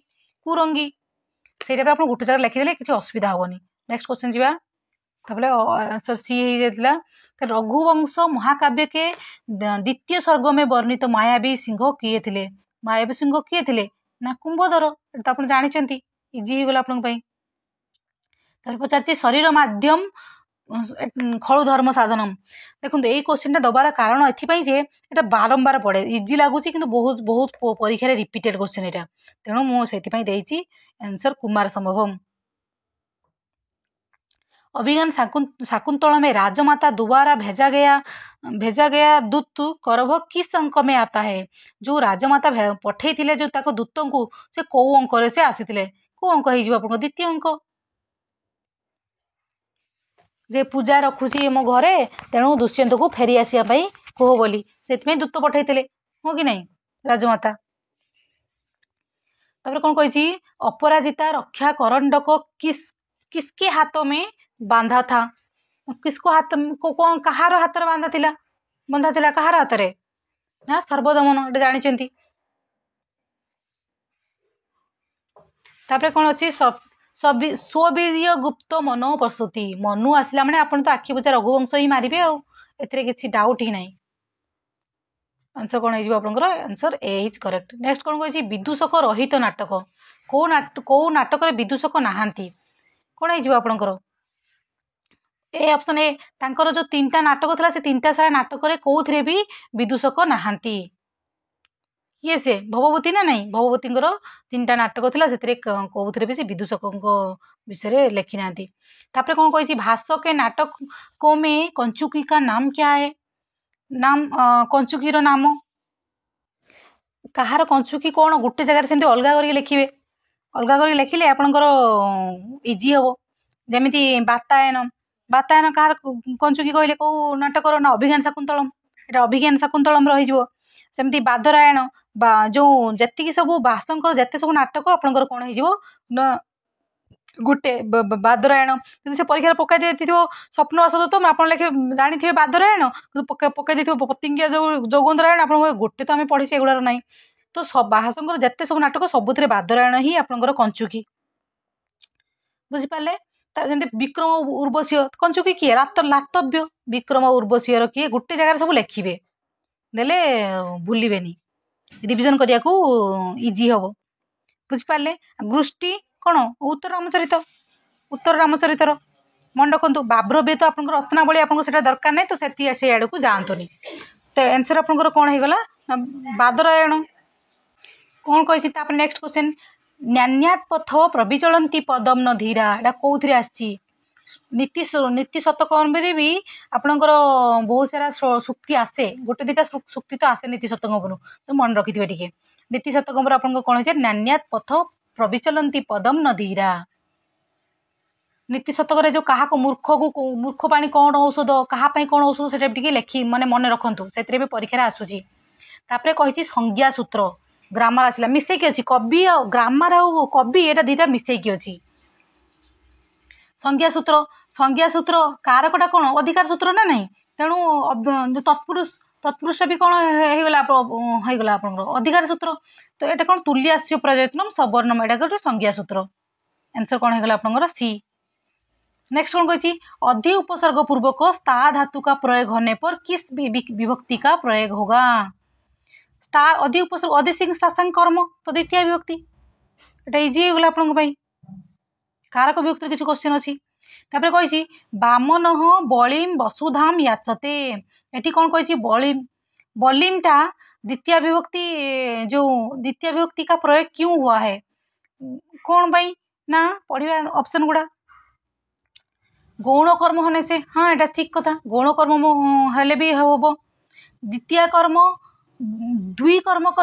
से आप गोटे जगह लिखिदेले किसी असुविधा हेनी। नेक्स्ट क्वेश्चन जीवा आंसर सी हो रघुवंश महाकाव्य के द्वितीय सर्ग में वर्णित मायावी सिंह किए थे मायावी सिंह किए थे ना कुंभधर तो आप जानते इजी हो गला आप पचार शरीर माध्यम ଖଳୁ ଧର୍ମ ସାଧନम। ଦେଖନ୍ତୁ ଏଇ क्वेश्चन टा दबार कारण एथिपाई जे एटा बारंबार पड़े इजी लागुची किंतु बहुत बहुत परीक्षा रे रिपीटेड क्वेश्चन एटा तेणु मु सेथिपाई देइची आंसर कुमार संभवम। अभिज्ञान शाकुंतल में राजमाता दोबारा भेजा गया दूत करभ किस अंक में आता है। जो राजमाता पठे थिले जो ताको दूतों को से को अंक रे से आसीथिले को अंक हे जिवो आपन द्वितीय अंक जे पूजा रखुची मो घरे तेणु दुष्यंत को फेरी आसिया पई कहो बोली सेथिमे दूत पठेइथिले हो कि नहीं राजमाता। तापर कौन कही अपराजिता रक्षा करंडक किसके हाथों में बांधा था। किसको हाथ को कौन कहार हाथ रे बंधा थिला कहार हाथ रे ना सर्वदमन एटा जानिचंती। तापर कौन अछि स्ववीर्य गुप्त मनो प्रसूति मनु आसला माने आपण तो आखि बुझा रघुवंश ही मारिबे आ एथिरे किछि डाउट ही नहीं। आंसर कौन है आपंकर answer A is correct. Next कौन कही विदूषक रहित नाटक कौ नाटक विदूषक नहांती कौन है आपंकर ए ऑप्शन ए तांकर जो तीनटा नाटक था से तीनटा सारा नाटक कौन भी विदूषक नहांती किए से भवभूति ना नहीं भवभूति तीनटा नाटक था से कौन भी से विदूषक विषय लिखी ना। तापर कौन कही भाष्य के नाटकों में कंचुकी का नाम क्या है। नाम कंचुकीर नाम कहार कंचुकी कौन गोटे जगह से अलग करके लिखिए अलग करके लिखिले आपंकर इजी हम जमी बातायन कहार कंचुकी कहले कौ नाटक ना अभिज्ञान शाकुंतलम एटा अभिज्ञान शाकुंतलम रही सेमती बादरायण जो जी सब भाषंकर जिते सब नाटक आपंकर कौन हो गोटे बादरायण से परीक्षा पकई देती स्वप्नवास दत्तम आप लिखे जानी बादरायण पकई दी प्रतिज्ञा जोगंधरायण आप गोटे तो आम पढ़ी से एगुड़ार ना तो भाषंकर जिते सब नाटक सबुथ बादरायण ही आपंकर कंचुकी बुझिपारे। जमी विक्रम उर्वशी कंचुकी किए लातव्य विक्रम उर्वशी किए गोटे जगह सब लिखे देले भूलेनि रिविजन करने को इजी हम बुझिपारे। गोष्ठी कौन उत्तर रामचरितर मन रखु बाब्रव्य तो आप रत्नावली आपको दरकार नहीं तो से आड़ को जातुनि तो आंसर आपंकर कौन होगला बादरायण कौन कही। नेक्स्ट क्वेश्चन न्यान्यात पथ प्रविचलती पदम न धीरा एटा कौन आसी नीति शतकम भी आपंकर बहुत सारा सुक्ति आसे गोटे दुटा सुक्ति तो आसे नीति शतकम तो मन रखिथे टे नीति शतकम आप कौन है न्यान्यात पथ प्रविचलती पदम न धीरा नीति शतक जो क्या मूर्ख पानी कौन औषध क्या कौन औषध से लिखी माने मन रखु से परीक्षा आसूसी। तापर कही संज्ञा सूत्र ग्रामर आसला मिसेकी अच्छी कवि ग्रामर आ कवि एटा दीटा मिसेकी अच्छी संज्ञा सूत्र कारकटा कौन अधिकार सूत्र ना नहीं तेणु तत्पुरुष भी कौन होगला आप अधिकार सूत्र तो ये कौन तुल्यास्य प्रयत्नम सवर्णम एटा गोटे संज्ञा सूत्र आंसर कौन होगला आप सी। नेक्स्ट कौन कही अधि उपसर्ग पूर्वक स्था धातु का प्रयोग होने पर किस विभक्ति का प्रयोग होगा। स्था अधि उपसर्ग अधि शासंग कर्म तो द्वितीय विभक्ति एटा इजी होगला आप कारक विभक्ति किसी क्वेश्चन अच्छी। तापर कही बामन बलिम वसुधाम याचते एटी कौन कही बलिम टा द्वितीय विभक्ति जो द्वितीय विभक्ति का प्रयोग क्यों हुआ है कौन भाई ना पढ़िया ऑप्शन गुड़ा गौण कर्म होने से हाँ एटा ठीक कथा गौण कर्म हेले भी हम द्वितीय कर्म द्विकर्मक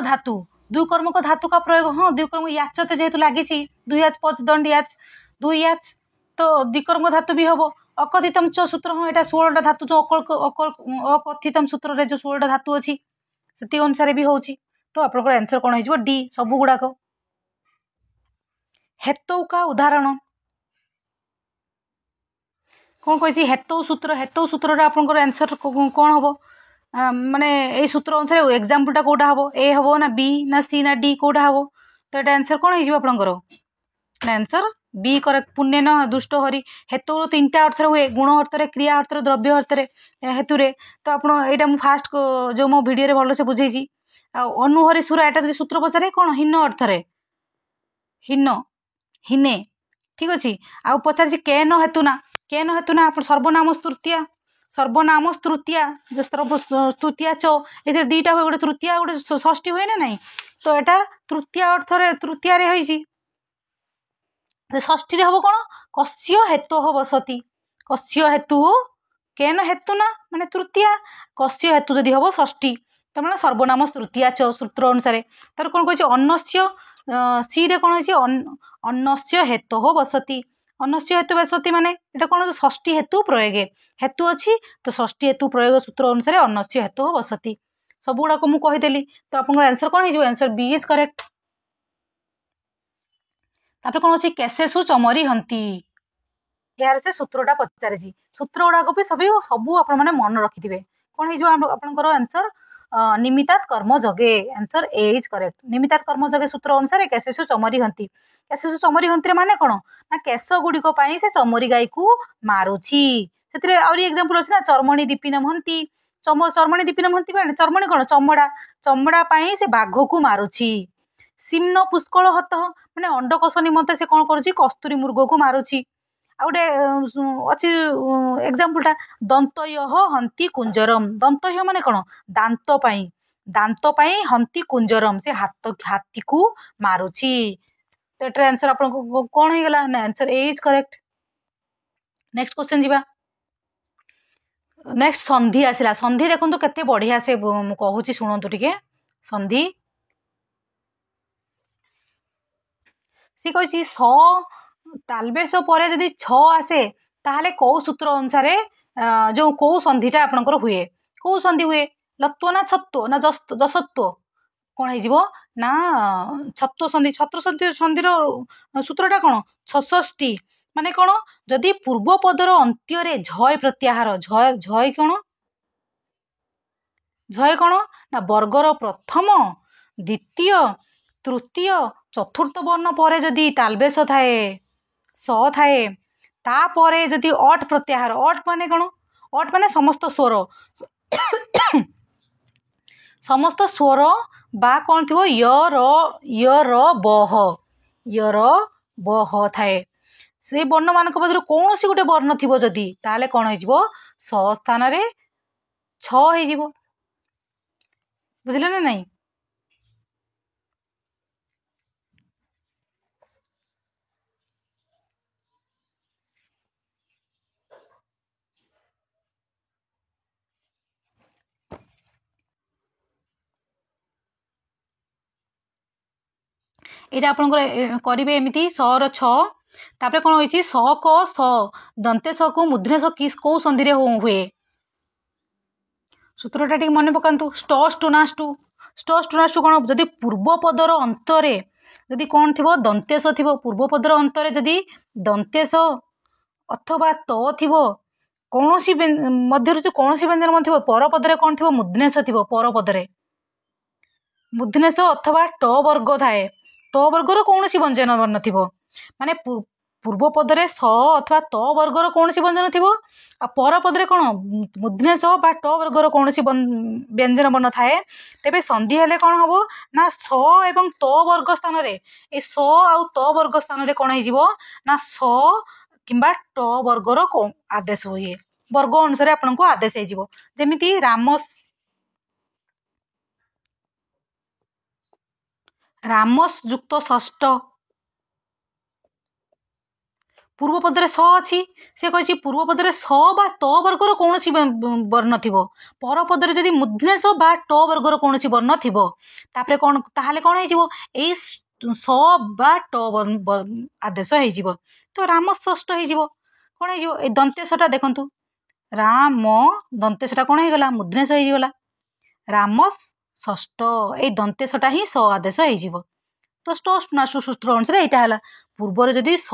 धातु का प्रयोग हाँ द्विकर्म याचते जेहेतु लगी दुयाच पच दंड याच दुई याच तो द्विकर्म धातु भी हम अकथितम च सूत्र हाँ यहाँ 16टा धातु जो अकथितम सूत्र रे जो 16टा धातु अच्छी से अनुसार भी होची तो आप आंसर कौन हो डी सब गुड़ाक। हेतु का उदाहरण कौन कही हेतु सूत्र आपंकर आंसर कौन हम माने ए सूत्र अनुसार एग्जाम्पलटा कौटा हम ए हम ना बी ना सी ना डी कौटा हम तो ये आंसर कौन होपंकर आंसर बी करेक्ट पुण्य न दुष्ट हरि हेतु तीनटा अर्थ हुए गुण अर्थ क्रिया अर्थ द्रव्य अर्थ हेतु तो आप यहाँ फास्ट जो मो भिडियो भल से बुझे अनुहरी सुरा यहाँ सूत्र पचारे कौन हीन अर्थ हीन हिने ठीक अच्छे आ पचार के न हेतु ना केन हेतु ना सर्वनाम तृतीया सर्वनाम तृतीया जो तृतीया च ये दीटा हुए गोटे तृतीया गोटे षष्ठी हुए ना नहीं तो यहाँ तृतीया अर्थ तृतीय षष्ठी हम कौन कस्य हेतु बसती कस्य हेतु केन हेतु ना माने तृतीया कस्य हेतु जदि हम षष्ठी तो मैंने सर्वनाम तृतीया च सूत्र अनुसार तार कौन कह अन्नस्य सी रे कौन है अन्नस्य हेतु बसती अन्नस्य हेतु बसती माने এটা कौन षष्ठी हेतु प्रयोग हेतु अच्छी तो षष्ठी हेतु प्रयोग सूत्र अनुसार अन्नस्य हेतु बसती सब गुड़ाक मुझे कहीदेली तो आप आंसर कौन हो आंसर बी इज करेक्ट तापर कौन अच्छी केसेसु चमरी हंती यार से सूत्रटा पचार सूत्र गुड़ाक भी सब सब आप मन रखिथे कौन होकर आंसर निमित्तात कर्म जगे आंसर ए इज करेक्ट निमित्तात कर्म जगे सूत्र अनुसार केसेसु चमरी हंती केसेसु चमरी हंती माने कौन ना केश गुड़िक से चमरी गाई को मारुची से एग्जांपल अच्छी ना चर्मणी दीपिन महंती चर्मणी दीपिन महंती चर्मणी कौन चमड़ा चमड़ा से बाघ को मारुची सिम्न पुष्कल हत माने अंडकोश निमंते से कौन करुची कस्तूरी मृग को मारुची आ गोटे अच्छी एग्जांपलटा दंतय हंती कुंजरम दंतय माने कौन दांत पाई हंती कुंजरम से हाथी को मारुची तो एटर आंसर आप कौन हो गला ना answer A is correct next question जीवा नेक्स्ट संधि आसला संधि देखो केते बढ़िया से कहूची शुणु टिके संधि सी कही तालबेश पर जदि छ आसे ताहले कौ सूत्र अनुसार जो कौ संधिटा आपनकर हुए कौ संधि हुए लत्व ना छत्व ना जसत्व कौन हो ना छत्व संधि छत्र संधि सूत्रटा कौन 66 माने कौन जदि पूर्व पदर अंत्य झय प्रत्याहार झय कौन ना वर्गर प्रथम द्वितीय तृतीय चतुर्थ वर्ण पर जदि तालबेश थाए स थाए तापरे जदि अट प्रत्याहार अट माने कौन अट माने समस्त स्वर समस्त स्वर बा कौन थी यर बह थाए से वर्ण मान मध्य कौन सी गोटे वर्ण थी जदि ताले कौन हो स स्थान छ बुझले ना नहीं ये करेंगे एमती सर छ कौन हो स क स दंते स को मुद्रे स किस कौ संधि हुए सूत्रटा टी मन पकातु स्टोनास्टू कौन जदि पूर्व पदर अंतरे जदि कौन थी दंतेश थी पूर्व पदर अंतरे जदि दंतेश अथवा त थी कौन मध्य कौन व्यंजन थी परपदरे कौन थी मुद्नेश थी परपदरे मुद्नेश अथवा ट वर्ग थाए ट वर्गर कौन व्यंजन वर्ण थी माने पूर्व पदरे स अथवा त वर्गर कौन व्यंजन थी परपदरे कौन मुद्नेश बा ट वर्गर कौन व्यंजन वर्ण थाए तेबे संधि हेले कौन हम ना स एवं त वर्ग स्थान ए स आउ त वर्ग स्थान कौन हो ना स किंबा ट वर्गर आदेश हुए वर्ग अनुसार आपन को आदेश हो जमीती रामस युक्त षष्ठ पूर्व पदरे स अच्छी से कही पूर्व पदरे स बा त वर्गर कौन वर्ण थी परपदरे जदि मुद्नेश बा ट वर्गर कौन वर्ण थी कौन ताहले कौन हो स बा ट आदेश हो तो राम षष्ठ हो कौन हो दंतेशटा देखु राम दंतेशटा कौन हो गला मुद्नेश होगला राम षष्ठ ये दंतेशटा ही स आदेश हो तो स्टोनास्टू सूत्र अनुसार यहाँ है पूर्वर जदि स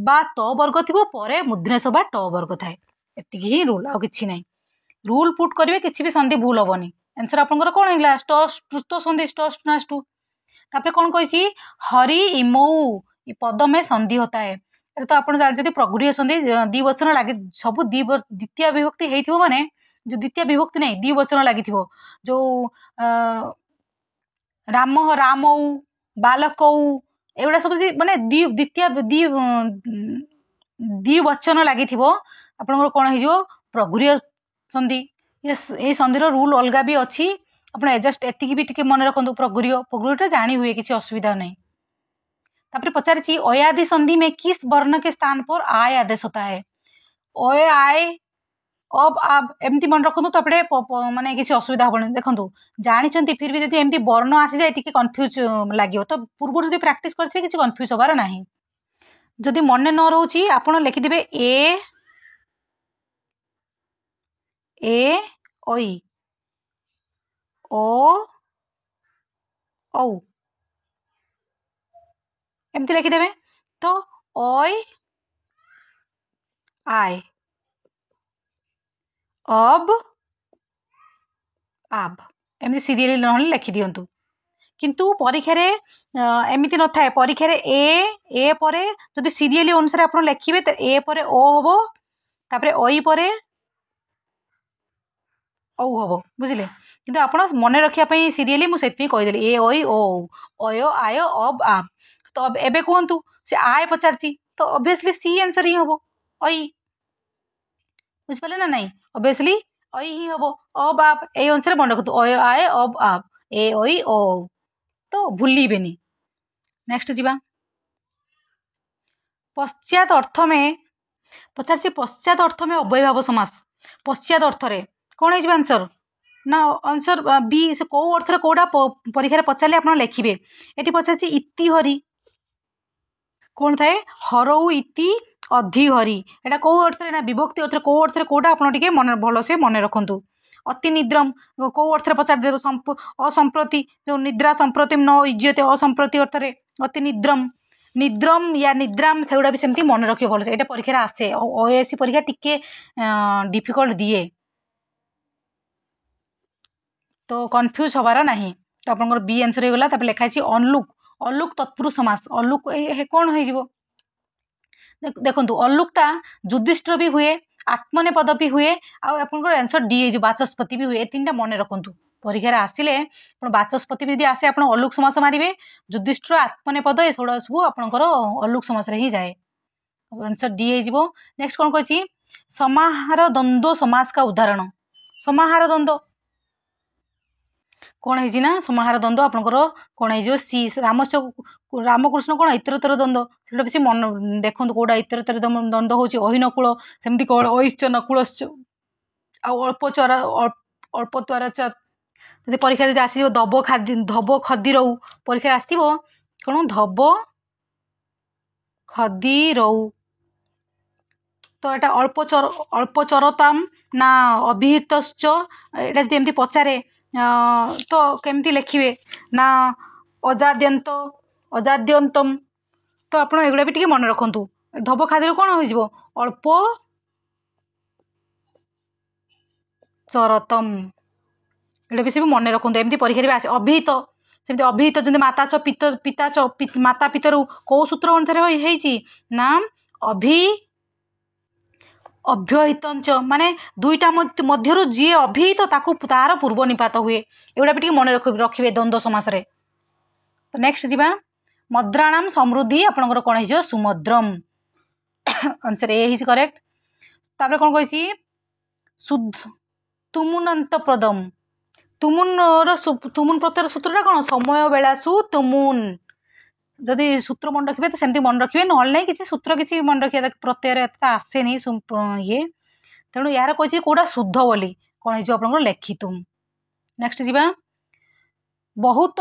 बा त वर्ग थी परे मुद्नेश बा ट वर्ग थाए एति ही रूल आ कि ना रूल पुट करेंगे किसी भी संधि भूल हेनी आंसर आपंकर कौन है स्टो संधि स्टोनास्टू तापर कौन कही हरि इमऊ पद में संधि होता है तो आप जानते प्रगुह्य संधि द्विवचन लगे सब द्वितीय विभक्ति होती माने जो द्वितीय विभक्ति नहीं द्विवचन लगी जो राम रामऊ बालकऊ एगुड़ा सब माने द्वितीय द्विवचन लगी आपंकर कौन हो प्रगुरीय संधि। ये संधि रूल अलग भी अच्छी आप जस्ट एतिक भी टे मन रखु प्रगुरीय जानी हुए किसी असुविधा नहीं। तापर पचारि अयादि संधि में किस वर्ण के स्थान पर आय आदेश होता है। ओए आय अब आप एमती मन रखु तपे माने किसी असुविधा हम देखो जानते फिर भी जब एमती वर्ण आसी जाए टी कन्फ्यूज लगे तो पूर्व जो प्राक्ट करेंगे किसी कन्फ्यूज हबार ना। जदि मन न रोची आप लिखिदे ए ओई ओ औ एमती लिखिदे तो ओय आय अब आब एमती सीरियली ना लिखि दिंतु। किंतु परीक्षा एमती न था परीक्षा ए परे जदि सीरियली अनुसार आप लिखिए तो ए परे ओ हम तापर ओई परे औ हम बुझे। किंतु आप मन रखापी सीरियली मुझे कहीदेली ए ओई ओ अय आय अब आब। तो एबे कहतु से आय पचार तो ऑब्वियसली सी आंसर ही हम अई बुझिपारे ना नहीं ऑब्वियसली अई ही हम अब आप ए अनुसार मन रखु अय आय अब आप ए ओई ओ तो भूलिबेनी। नेक्स्ट जीवा पश्चात अर्थ में पचार पश्चात अर्थ में अव्ययभाव समास पश्चात अर्थ रे कौन है आंसर ना आंसर बी से कौ अर्थ कौटा परीक्षा पचारे आप लिखिए। ये पचार इतिहरी कौन थाए हरऊ इति अधिहरी एटा कौ अर्थ ना विभक्ति अर्थ कौ अर्थ कौटा आप मन भल से मन रखु। अति निद्रम कौ अर्थ पचार देव असंप्रति जो निद्रा संप्रतिम न इज्जते असंप्रति अर्थ अति निद्रम निद्रम या निद्राम से गुड़ा भी सेमती मन रखिए भल से ये परीक्षा आसे ओएससी परीक्षा टिके डिफिकल्ट दिए तो कन्फ्यूज हबार नहीं। तो आप बी आंसर हो गला। लिखाई अनलुक अलुक तत्पुरुष समास अलुक कौन हो देखो अलुकटा युधिष्ठिर भी हुए आत्मने पद भी हुए आंसर डी है बाचस्पति भी हुए तीन टा मन रखु। परीक्षा आसिले बाचस्पति भी आसे आप अलुक समास मारे युधिष्ठिर आत्मने पद ये सब आपंकर अलुक समास ही जाए आंसर डी है। नेक्स्ट कौन कही समाहार द्वंद्व समास का उदाहरण समाहार द्वंद्व कौन है ना समाहार द्वंद्व आपंकर कौन हो सी रामकृष्ण कौन इतरतर द्वंद्व से बेस मन देखो कौटा इतरतर द्वंद्व हूँ अहिनकूल सेमती कौन अहिश्च नकुलश्च अल्पचर अल्पत्वार जब परीक्षा जब आस धब खदीरऊ परीक्षा आस कौन धब खदीरऊ तो यहाँ अल्पचरताम ना अभिहितश्च एटा जमी पचारे तो केमती लिखिए ना अजाद्यंत अजाद्यंतम तो आप एगुड़ा भी मन रखु। धब खाद्य कौन हो अल्प चरतम एटा भी मन रखु एमती परीक्षा आसे अभिहित सेमती अभिहित जमी माता च पिता च माता पितर कौ सूत्र अनुसार ना अभ्यहित माने दुईटा मध्यरु जी अभिहित तार पूर्व निपात हुए एगुड़ा भी मन रखिए द्वंद्व समास रे। तो नेक्स्ट जीवा मद्राणाम समृद्धि आपंकर कौन हो सुमद्रम आंसर ए करेक्ट। तापर कौन कही शुद्ध तुमुनंत प्रदम तुमुन तुमुन प्रत्यय सूत्रटा कौन समय बेलासु तुमुन जदि सूत्र मन रखिए तो सेमती मन रखिए ना किसी सूत्र किसी मन रखिए प्रत्यय आसे नहीं ये तेणु यार कही कौटा शुद्ध बोली कौन हो लिखितुम। नेक्स्ट जीवा बहुत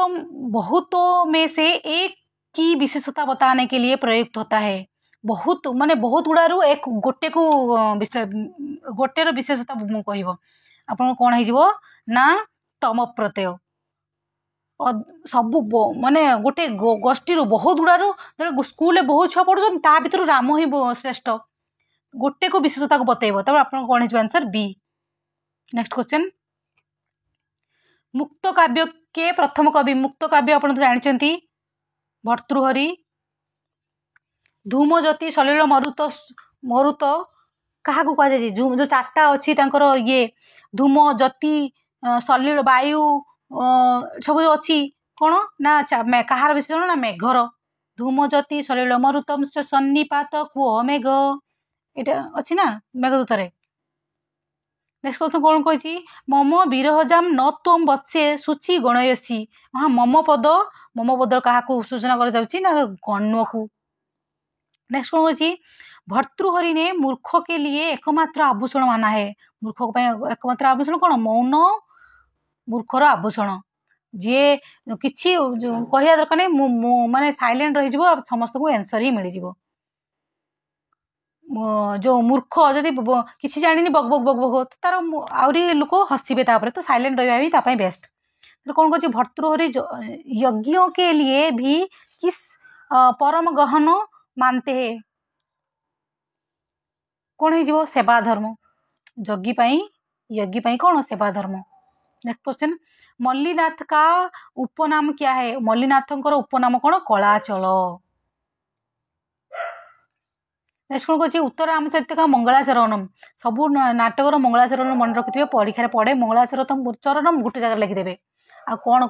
बहुतों में से एक की विशेषता बताने के लिए प्रयुक्त होता है। बहुत माने बहुत गुड़ारू एक गोटे को गोटेर विशेषता कह आप कौन हो ना तम प्रत्यय सब माने गोटे गोष्ठी बहुत गुड़ारू स्कूल बहुत छुआ पढ़ुन ता भर राम ही श्रेष्ठ गोटे को विशेषता को बतैब तब आप कौन हो आंसर बी। नेक्स्ट क्वेश्चन मुक्त काव्य के प्रथम कवि मुक्त काव्य आप जानते भर्तृहरि धूमज्योति सलिल मरुत मरुत क्या कहुए जो चार्टा अच्छी ये धूम ज्योति सलिल वायु सब अच्छी कौन ना कहार विशेषण ना मेघर धूमज्योति सलिल मरुतम सन्निपात कुह मेघ ଏଇଟା ଅଛି ନା ମେଘଦୂତରେ। ନେକ୍ସଟ କଥା କ'ଣ କହିଛି, ମମ ବିରହଜାମ ନ ତ୍ୱମ ବତ୍ସେ ସୂଚି ଗଣୟସୀ। ହଁ ମମ ପଦ କାହାକୁ ସୂଚନା କରାଯାଉଛି ନା ଗଣ୍ୱକୁ। ନେକ୍ସଟ କ'ଣ କହିଛି, ଭର୍ତ୍ତୃହରି ନେ ମୂର୍ଖ କେ ଲିଏ ଏକମାତ୍ର ଆଭୂଷଣ ମାନା ହେ। ମୂର୍ଖ ପାଇଁ ଏକମାତ୍ର ଆଭୂଷଣ କ'ଣ, ମୌନ ମୂର୍ଖର ଆଭୂଷଣ। ଯିଏ କିଛି କହିବା ଦରକାର ନାହିଁ, ମାନେ ସାଇଲେଣ୍ଟ ରହିଯିବ, ସମସ୍ତଙ୍କୁ ଆନ୍ସର ହିଁ ମିଳିଯିବ। ଯେଉଁ ମୂର୍ଖ ଯଦି କିଛି ଜାଣିନି ବଗ ବଗ ବଗ ବଗ ତାର ଆହୁରି ଲୋକ ହସିବେ ତାପରେ, ତ ସାଇଲେଣ୍ଟ ରହିବା ବି ତା ପାଇଁ ବେଷ୍ଟ। କ'ଣ କହୁଛି, ଭର୍ତ୍ତୃହରି ଯଜ୍ଞ କେ ଲିଏ ଭି କିସ୍ ପରମ ଗହନ ମାନତେ ହେ। କ'ଣ ହେଇଯିବ, ସେବା ଧର୍ମ। ଯଜ୍ଞ ପାଇଁ କ'ଣ, ସେବା ଧର୍ମ। ନେକ୍ସଟ କ୍ୱେଶ୍ଚନ, ମଲ୍ଲିନାଥ କା ଉପନାମ କ୍ୟା ହେ। ମଲ୍ଲିନାଥଙ୍କର ଉପନାମ କ'ଣ, କଳାଚଳ। ନେକ୍ସଟ କ'ଣ କହୁଛି, ଉତ୍ତର ରାମଚରିତ ମଙ୍ଗଳାଚରଣମ୍। ସବୁ ନାଟକର ମଙ୍ଗଳାଚରଣ ମନେ ରଖିଥିବେ, ପରୀକ୍ଷାରେ ପଡ଼େ। ମଙ୍ଗଳାଚରଣମ୍ ଗୋଟେ ଜାଗାରେ ଲେଖିଦେବେ। ଆଉ କ'ଣ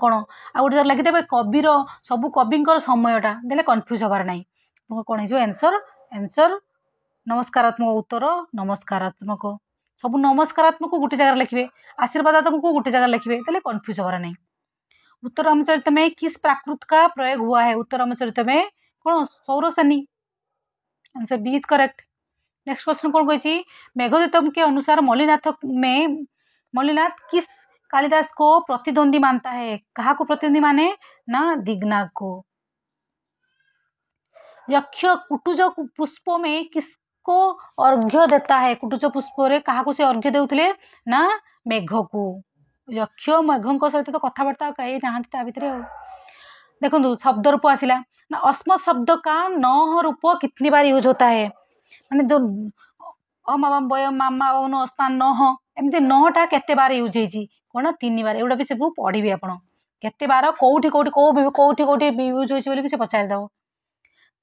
ଆଉ ଗୋଟେ ଜାଗାରେ ଲେଖିଦେବେ କବିର, ସବୁ କବିଙ୍କର ସମୟଟା ଦେଲେ କନଫ୍ୟୁଜ ହବାର ନାହିଁ। କ'ଣ ହେଇଯିବ ଆନ୍ସର ନମସ୍କାରାତ୍ମକ। ଉତ୍ତର ନମସ୍କାରାତ୍ମକ। ସବୁ ନମସ୍କାରାତ୍ମକ ଗୋଟେ ଜାଗାରେ ଲେଖିବେ, ଆଶୀର୍ବାଦାତ୍ମକ ଗୋଟେ ଜାଗାରେ ଲେଖିବେ, ତାହେଲେ କନଫ୍ୟୁଜ ହବାର ନାହିଁ। उत्तर रामचरित में किस प्राकृत का प्रयोग हुआ है। उत्तर रामचरित में कौन, Shauraseni. Answer B is correct. Next question कौन कही, मेघदूतम के अनुसार मल्लिनाथ किस कालिदास को प्रतिद्वंदी मानता है। कहा को प्रतिद्वंदी माने ना, दिग्नाग को। यक्ष कुटुज पुष्प में किसको अर्घ्य देता है। कुटुज पुष्प रे कहा को से अर्घ्य देउथिले ना, मेघ को। यक्ष मेघ सहित तो कथबार्ता कहीं ना ता भितर। देखो शब्द रूप आसिला ना, अस्मत् शब्द का नह रूप कितनी बार यूज होता है। माने जो अमाम बयम मामा नो अस्मान नह, एमती नहटा केते बार यूज होइछि, कोन 3 बार। एउडा भी सब पढ़िबे आपण, केते बार कोठी यूज होइछि बोली भी से पचार दो।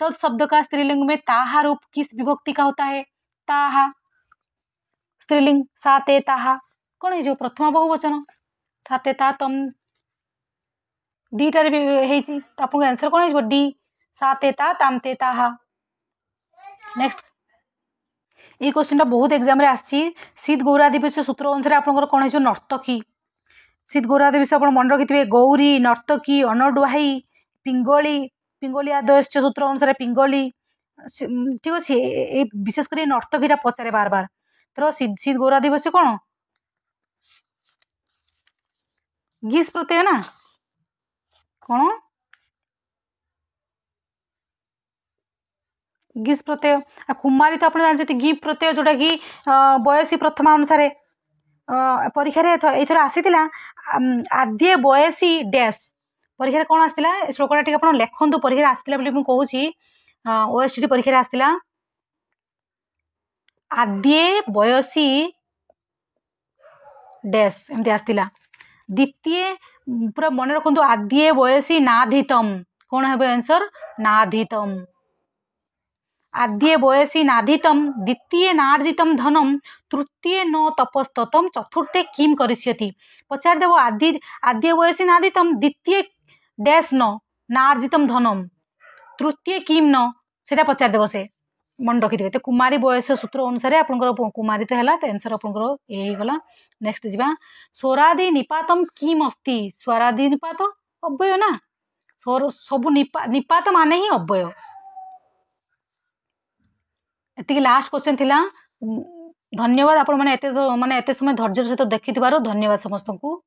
तो शब्द का स्त्रीलिंग में ताहा रूप किस विभक्ति का होता है। ताहा स्त्रीलिंग, साते ताहा कौन है जो प्रथमा बहुवचन। साते ता तम दीटार भी है, आपको आंसर कौन है डी, साते ता तामते ताहा। नेक्स्ट ये क्वेश्चन टा बहुत एग्जाम रे आसी। शीत गौरादी विषय सूत्र अनुसार आपनकर कौन है नर्तकी। शीत गौरादी विषय आप मन रखिथे, गौरी, नर्तकी, अनडुहाई, पिंगली आदस्य सूत्र अनुसार पिंगली। ठीक अच्छे, विशेषकर नर्तकीटा पचारे बार बार। तो शीत गौरा दिवस कौन, गीस प्रत्यय ना, कौन गीस प्रत्यय। कुमारी तो आप जानते गी प्रत्यय, जोटा कि बयसी प्रथमा अनुसार परीक्षा एथर आसीला आद्य बयसी डैश। परीक्षा कौन आसला श्लोकटा टी आप लेखु, परीक्षा आसला मुझे ओएसटी परीक्षा आसला आद्य बयसी डैश एमती आसला। द्वितीय पूरा मन रखु, आद्य बयसी नाधितम, कौन है आंसर, नाधितम। आद्य बयसी नाधितम, द्वितीय नार्जितम धनम, तृतीय न तपस्ततम, चतुर्थे किम करिष्यति। पचार देव आद्य बयसी नाधितम, द्वितीय डैश न नार्जितम धनम, तृतीय किम न सेटा पचार देव, से मन रखिथे। तो कुमारी बयस सूत्र अनुसार आप कुमारी तो है, तो आंसर आपंकर ये गला। नेक्स्ट जीवा, स्वरादि निपातम किम अस्ति। स्वरादि निपात अव्यय ना, सब निपात माने ही अव्यय। एति लास्ट क्वेश्चन थिला। धन्यवाद आपण माने एते समय धैर्य सहित देखि, धन्यवाद समस्त को।